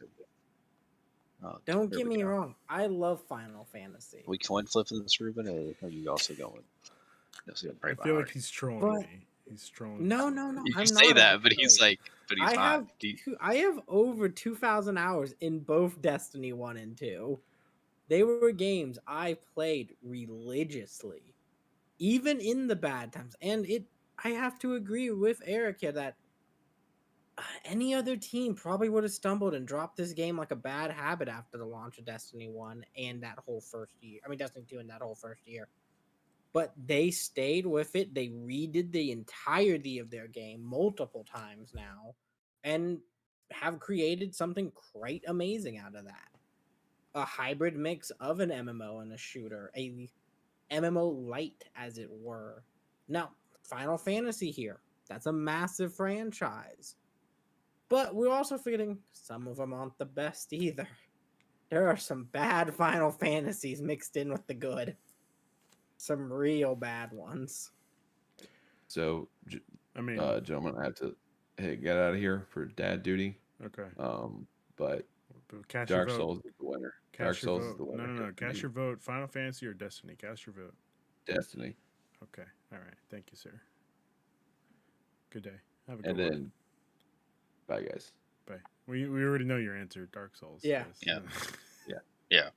Oh, Don't here get we me go. wrong. I love Final Fantasy. We coin flip this, Ruben, or are you also going? Yes, yeah, I feel like he's trolling But- me. He's trolling. No, us. no, no. You I'm say not that, on but he's trolling. like, but he's I not. have I have over 2,000 hours in both Destiny 1 and 2. They were games I played religiously, even in the bad times. And I have to agree with Eric here that any other team probably would have stumbled and dropped this game like a bad habit after the launch of Destiny 1 and that whole first year. I mean, Destiny 2 and that whole first year. But they stayed with it. They redid the entirety of their game multiple times now and have created something quite amazing out of that. A hybrid mix of an MMO and a shooter, a MMO light, as it were. Now, Final Fantasy here. That's a massive franchise. But we're also forgetting some of them aren't the best either. There are some bad Final Fantasies mixed in with the good. Some real bad ones. So, I mean, gentlemen, I have to get out of here for dad duty. okay. But Cast your Dark vote. Souls is the winner. Cast your Souls is vote. the winner. No. here for Cast me. your vote. Final Fantasy or Destiny? Cast your vote. Destiny. Okay. All right. Thank you, sir. Good day. Have a good And one. then, bye, guys. Bye. We already know your answer. Dark Souls. Yeah. Yes. Yeah.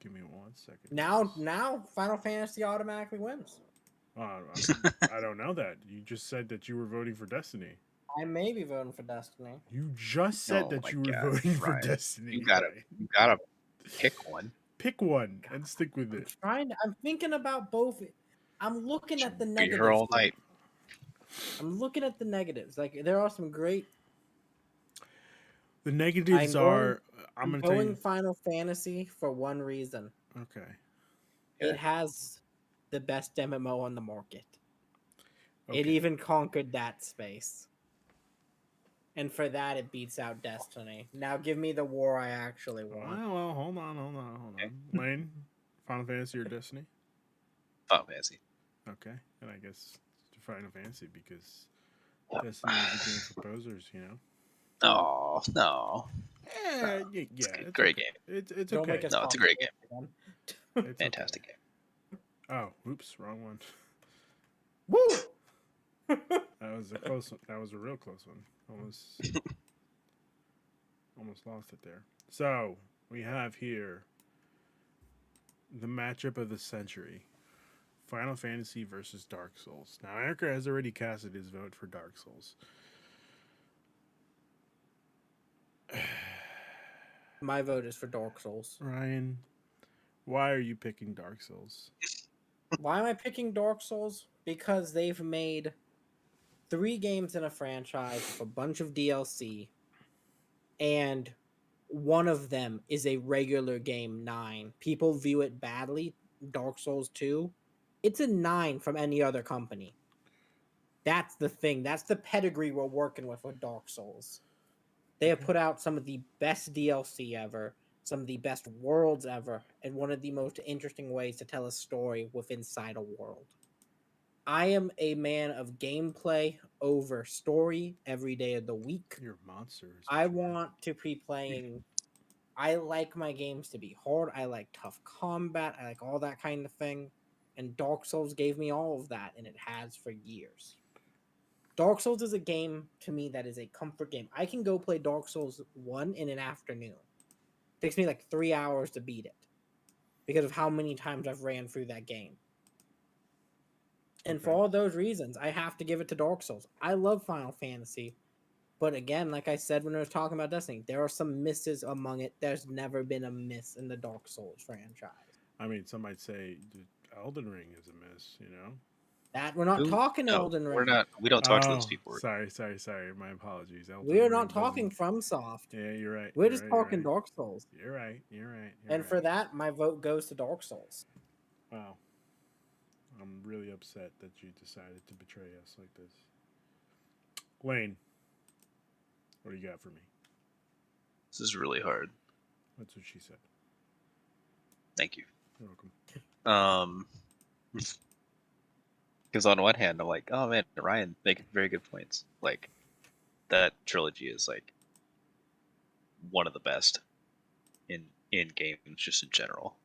Give me 1 second. Now Final Fantasy automatically wins. I don't know that. You just said that you were voting for Destiny. I may be voting for Destiny. You just said Oh that my you were God, voting for Ryan. Destiny. You gotta pick one. Pick one and stick with it. I'm thinking about both. I'm looking at the Be negatives. here all night. I'm looking at the negatives. Like there are some great. The negatives are. I'm I'm gonna tell going you. Final Fantasy for one reason. Okay. It has the best MMO on the market. Okay. It even conquered that space. And for that, it beats out Destiny. Now give me the war I actually want. Well, hold on. Lane, Final Fantasy or Destiny? Final Fantasy. Okay, and I guess Final Fantasy because Destiny is a game for posers, you know. Oh no. Yeah, It's a it's great okay. game. It's Don't okay. make us No, it's a great game. It's Fantastic okay. game. Oh, oops, wrong one. Woo! That was a close one. That was a real close one. Almost lost it there. So we have here the matchup of the century: Final Fantasy versus Dark Souls. Now, Erica has already casted his vote for Dark Souls. My vote is for Dark Souls. Ryan, why are you picking Dark Souls? Why am I picking Dark Souls? Because they've made 3 games in a franchise with a bunch of DLC, and one of them is a regular game 9. People view it badly. Dark Souls 2, it's a 9 from any other company. That's the thing. That's the pedigree we're working with Dark Souls. They have put out some of the best DLC ever, some of the best worlds ever, and one of the most interesting ways to tell a story inside a world. I am a man of gameplay over story every day of the week. You're a monster. I want to be playing. I like my games to be hard. I like tough combat. I like all that kind of thing. And Dark Souls gave me all of that, and it has for years. Dark Souls is a game to me that is a comfort game. I can go play Dark Souls 1 in an afternoon. It takes me like 3 hours to beat it because of how many times I've ran through that game. And for all those reasons, I have to give it to Dark Souls. I love Final Fantasy, but again, like I said when I was talking about Destiny, there are some misses among it. There's never been a miss in the Dark Souls franchise. I mean, some might say Elden Ring is a miss, you know? That we're not talking Elden Ring. We're not. We don't talk to those people. Sorry. My apologies. We're not talking FromSoft. Yeah, you're right. We're just talking Dark Souls. You're right. And for that, my vote goes to Dark Souls. Wow. I'm really upset that you decided to betray us like this. Lane, what do you got for me? This is really hard. That's what she said. Thank you. You're welcome. Because on one hand, I'm like, oh man, Ryan making very good points. Like, that trilogy is like one of the best in games, just in general.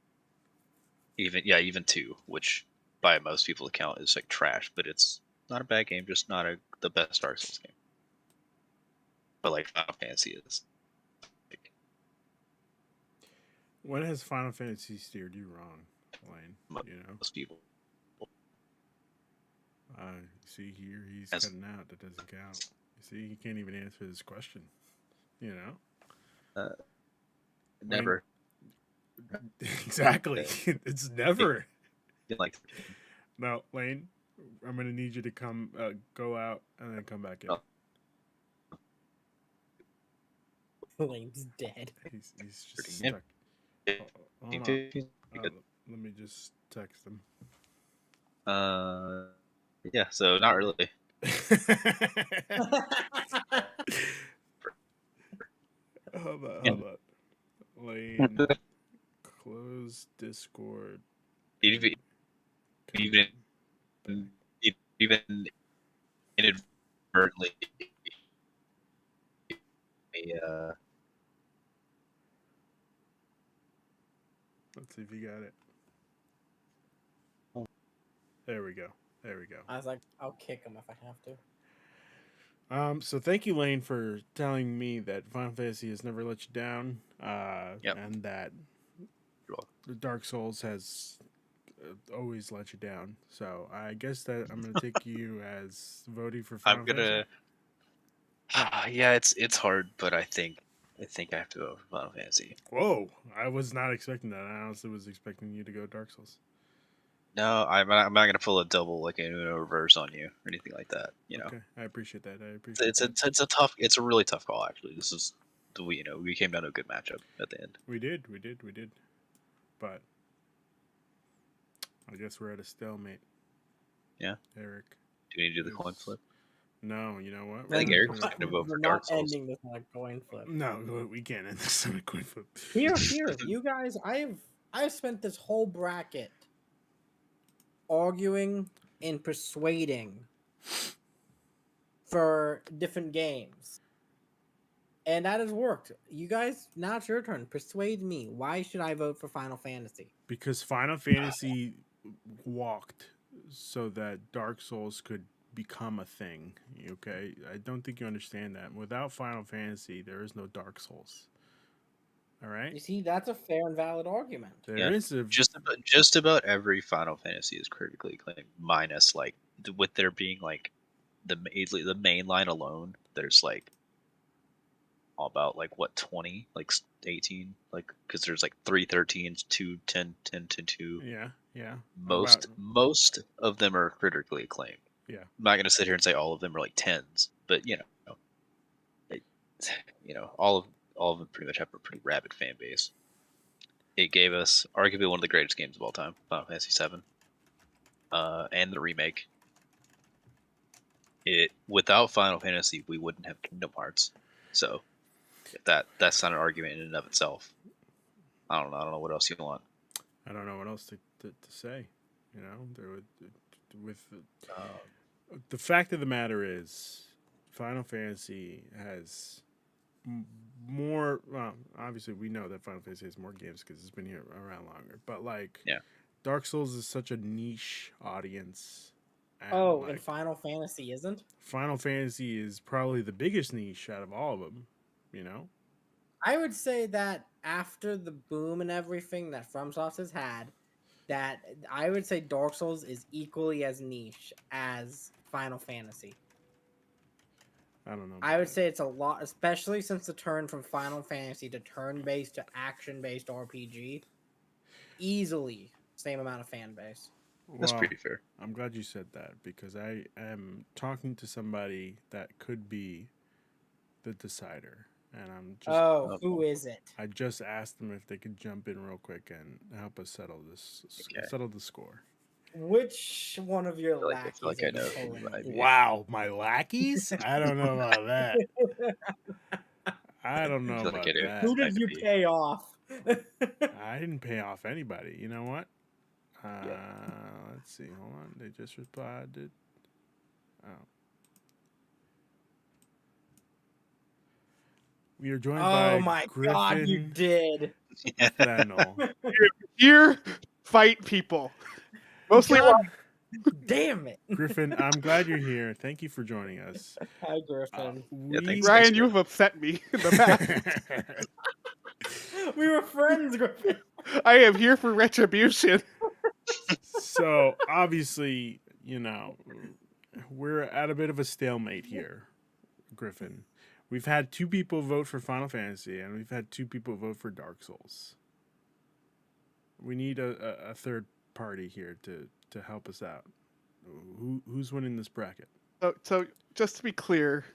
Even 2, which by most people's account is like trash, but it's not a bad game, just not the best Dark Souls game. But like Final Fantasy is. Like, When has Final Fantasy steered you wrong, Lane? You know, most people. see here, he's As- cutting out. That doesn't count. You see, he can't even answer this question. You know, Never. exactly. It's never. Like, No, Lane, I'm gonna need you to come, go out, and then come back in. Oh. Lane's dead. He's just Pretty stuck. Hold on. Let me just text him. yeah, so not really. Hold on. Lane, close Discord. even inadvertently, Let's see if you got it. There we go. I was like, I'll kick him if I have to. So thank you, Lane, for telling me that Final Fantasy has never let you down, Yep. and that the Dark Souls has always let you down. So I guess that I'm gonna take you as voting for Final I'm gonna. Yeah, it's hard, but I think I have to go for Final Fantasy. Whoa, I was not expecting that. I honestly was expecting you to go Dark Souls. No, I'm not gonna pull a double like an Uno reverse on you or anything like that. You know, Okay, I appreciate that. it's a really tough call actually. This is we came down to a good matchup at the end. We did. But I guess we're at a stalemate. Yeah. Eric. Do we need to do the coin flip? No, you know what? I think We're Eric's not gonna vote for We're Dark not Souls. ending this on a coin flip. No, we can't end this on a coin flip. Here, you guys, I've spent this whole bracket arguing and persuading for different games. And that has worked. You guys, now it's your turn. Persuade me. Why should I vote for Final Fantasy? Because Final Fantasy walked so that Dark Souls could become a thing. Okay? I don't think you understand that. Without Final Fantasy, there is no Dark Souls. All right? You see, that's a fair and valid argument. There is a Just about every Final Fantasy is critically acclaimed, minus like with there being like the main line alone. There's like about like what 20, like 18, like because there's like 3 13s, 2 10, 10 to 2. Yeah. Most of them are critically acclaimed. Yeah. I'm not gonna sit here and say all of them are like 10s, but all of them pretty much have a pretty rabid fan base. It gave us arguably one of the greatest games of all time, Final Fantasy VII, and the remake. Without Final Fantasy, we wouldn't have Kingdom Hearts. So that's not an argument in and of itself. I don't know what else you want. I don't know what else to say. You know, the fact of the matter is, Final Fantasy has more. Well, obviously, we know that Final Fantasy has more games because it's been here around longer. But like, Yeah. Dark Souls is such a niche audience. And Final Fantasy isn't? Final Fantasy is probably the biggest niche out of all of them. You know. I would say that after the boom and everything that FromSoft has had, that I would say Dark Souls is equally as niche as Final Fantasy. I don't know. I would say it's a lot, especially since the turn from Final Fantasy to turn-based to action-based RPG. Easily same amount of fan base. That's pretty fair. I'm glad you said that because I am talking to somebody that could be the decider. And I'm just who is it? I just asked them if they could jump in real quick and help us settle the score. Which one of your I feel like I know. Wow, my lackeys? I don't know about that. I don't know about that. Who did you pay off? I didn't pay off anybody. You know what? Let's see. Hold on. They just replied. Oh. We are joined by Oh my Griffin god, you did. Fennel. Here, fight people. Mostly God damn it. Griffin, I'm glad you're here. Thank you for joining us. Hi, Griffin. thanks, Ryan, bro. you've upset me in the past. We were friends, Griffin. I am here for retribution. So obviously, we're at a bit of a stalemate here, Griffin. We've had 2 people vote for Final Fantasy, and we've had 2 people vote for Dark Souls. We need a third party here to help us out. Who's winning this bracket? So just to be clear,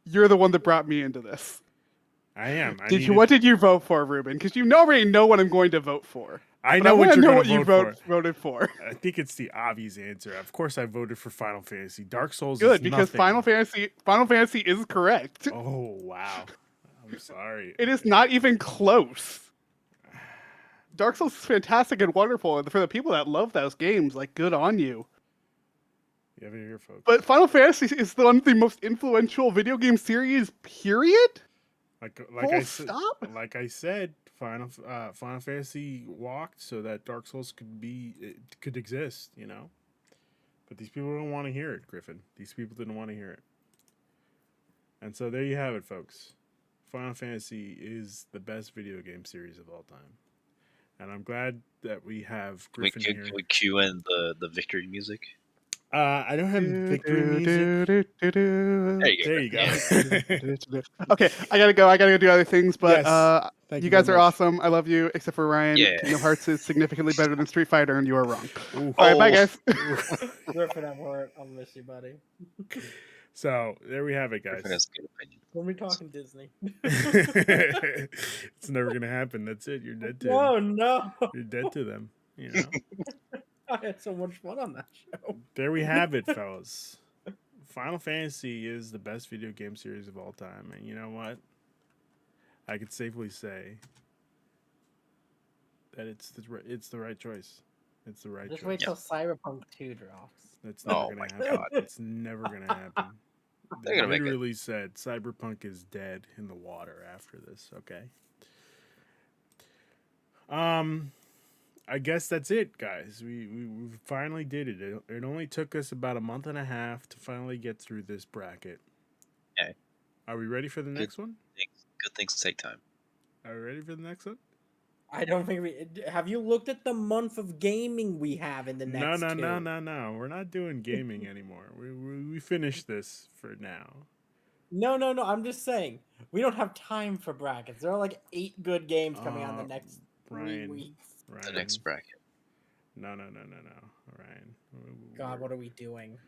you're the one that brought me into this. I am. What did you vote for, Ruben? Because you already know what I'm going to vote for. I But know what wanna you're know going what to you vote for. voted for. I think it's the obvious answer. Of course, I voted for Final Fantasy. Dark Souls Good, is because nothing. Final Fantasy is correct. Oh wow! I'm sorry. It is not even close. Dark Souls is fantastic and wonderful, and for the people that love those games, like, good on you. You have it here, folks. But Final Fantasy is one of the most influential video game series, period? Like I said, Final Fantasy walked so that Dark Souls could exist, But these people don't want to hear it, Griffin. These people didn't want to hear it. And so there you have it, folks. Final Fantasy is the best video game series of all time. And I'm glad that we have Griffin here. Can we cue in the victory music? I don't have victory music. There you go. Okay, I gotta go. I gotta go do other things, but Yes. Thank you guys very are much. awesome. I love you, except for Ryan. Yeah. Kingdom Hearts is significantly better than Street Fighter, and you are wrong. Ooh. All right, bye, Oh. guys. Griffin, I'm hurt. I'll miss you, buddy. So there we have it, guys. Griffin has a good opinion. When we talking Disney. It's never gonna happen. That's it. You're dead to No, them. no. You're dead to them. I had so much fun on that show. There we have it, fellas. Final Fantasy is the best video game series of all time, and you know what? I could safely say that it's the right choice. It's the right Just choice. wait till Cyberpunk 2 drops. That's never Oh gonna my happen. God. It's never gonna happen. They're They gonna make it. literally said Cyberpunk is dead in the water after this. Okay. I guess that's it, guys. We finally did it. It only took us about a month and a half to finally get through this bracket. Okay. Are we ready for the next one? Good things take time. Are we ready for the next one? I don't think we have. You looked at the month of gaming we have in the next No. two? We're not doing gaming anymore. We finished this for now. No. I'm just saying we don't have time for brackets. There are like 8 good games coming out in the next 3 Ryan, weeks. The next bracket. No. Ryan. God, what are we doing?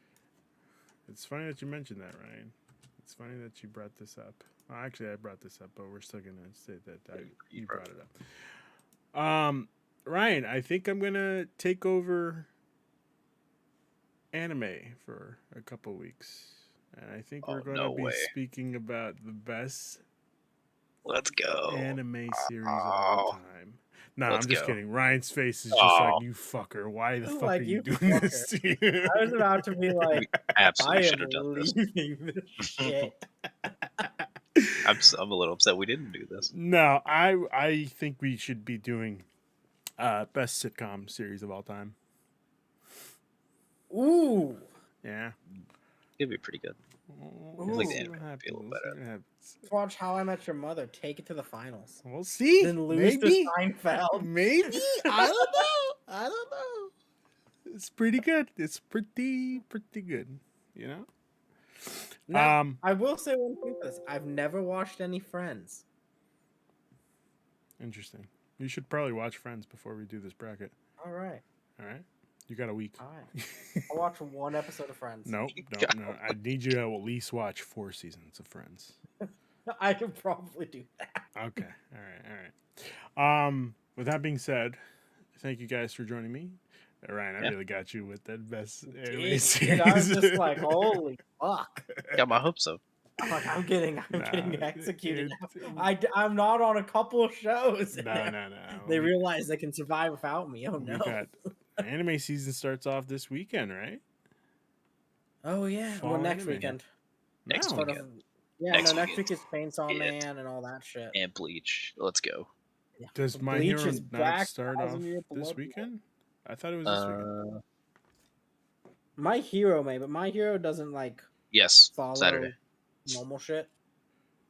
It's funny that you mentioned that, Ryan. It's funny that you brought this up. Well, actually, I brought this up, but we're still gonna say that you brought it up. Ryan, I think I'm gonna take over anime for a couple weeks, and I think we're Oh, gonna no be way. speaking about the best Let's go. anime series of all time. No, Let's I'm just go. kidding. Ryan's face is just Oh. like, you fucker. Why the fuck Like, are you you doing this to you? I was about to be like, I Absolutely should am have done this. leaving this shit. I'm a little upset we didn't do this. No, I think we should be doing best sitcom series of all time. Ooh. Yeah. It'd be pretty good. We'll like see the what anime would be a little happens. We'll see better. what happens. Watch How I Met Your Mother. Take it to the finals. We'll see. Then lose Maybe. to Seinfeld. Maybe. I don't know. It's pretty good. It's pretty good. You know? Now, I will say one thing for this. I've never watched any Friends. Interesting. You should probably watch Friends before we do this bracket. All right. All right? You got a week. All right. I'll watch one episode of Friends. No. I need you to at least watch 4 seasons of Friends. I can probably do that. Okay. All right. With that being said, thank you guys for joining me. Ryan, I Yeah. really got you with that best anime Dude, series. I was just like, holy fuck. Got my hopes up. I'm like, I'm getting Nah, executed. it- I'm not on a couple of shows. No. They realize they can survive without me. Oh We no. got anime season starts off this weekend, right? Oh yeah. Fall Well, next anime. weekend. Next No. Sort weekend. of- Yeah, Next next weekend. week is Chainsaw It. Man and all that shit. And Bleach. Let's go. Yeah. Does My Bleach Hero is not back, start off 1,000 Year this Blood. weekend? I thought it was this weekend. My Hero may, but My Hero doesn't like Yes, follow Saturday. normal shit.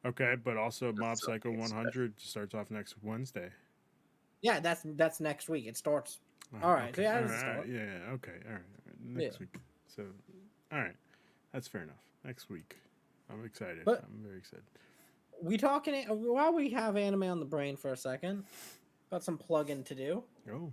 Okay, but also Mob So Psycho it's 100 starts off next Wednesday. Yeah, that's next week. It starts. Oh, All right, okay. so yeah, All it's a right, start. yeah, okay, all right. Next Yeah. week. So, all right, that's fair enough. Next week, I'm excited. But- I'm very excited. We talking while we have anime on the brain for a second. Got some plug-in to do. Oh,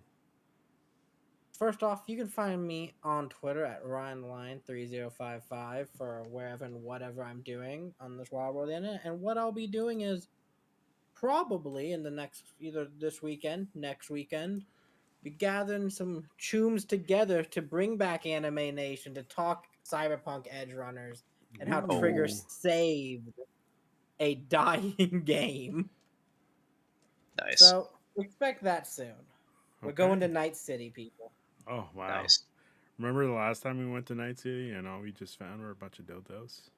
First off, you can find me on Twitter at RyanLine3055 for wherever and whatever I'm doing on this Wild World Internet. And what I'll be doing is probably in the next, either this weekend, next weekend, be gathering some chooms together to bring back Anime Nation to talk Cyberpunk Edge Runners and how Ooh. Trigger saved a dying game. Nice. So expect that soon. We're Okay. going to Night City, people. Oh, wow. Nice. Remember the last time we went to Night City and all we just found were a bunch of dildos?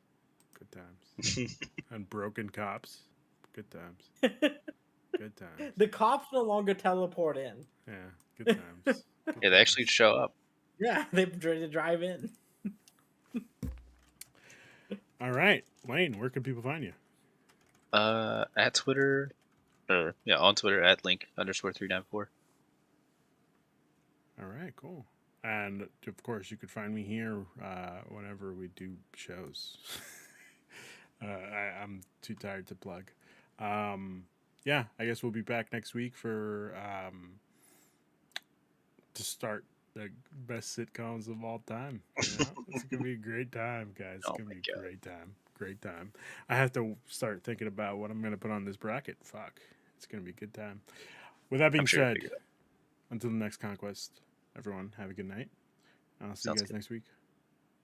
Good times. And broken cops. Good times. Good times. The cops no longer teleport in. Yeah, good times. Good Yeah, they actually times. show up. Yeah, they try to drive in. All right, Wayne, where can people find you? At Twitter, on Twitter at link_394. All right, cool. And of course, you could find me here whenever we do shows. I'm too tired to plug. Yeah, I guess we'll be back next week for to start the best sitcoms of all time. You know? It's gonna be a great time, guys. It's Oh gonna my be God. a great time. Great time. I have to start thinking about what I'm gonna put on this bracket. Fuck, it's gonna be a good time. With that being I'm sure you'll said, figure it out. until the next conquest, everyone have a good night. I'll see Sounds you guys good. next week.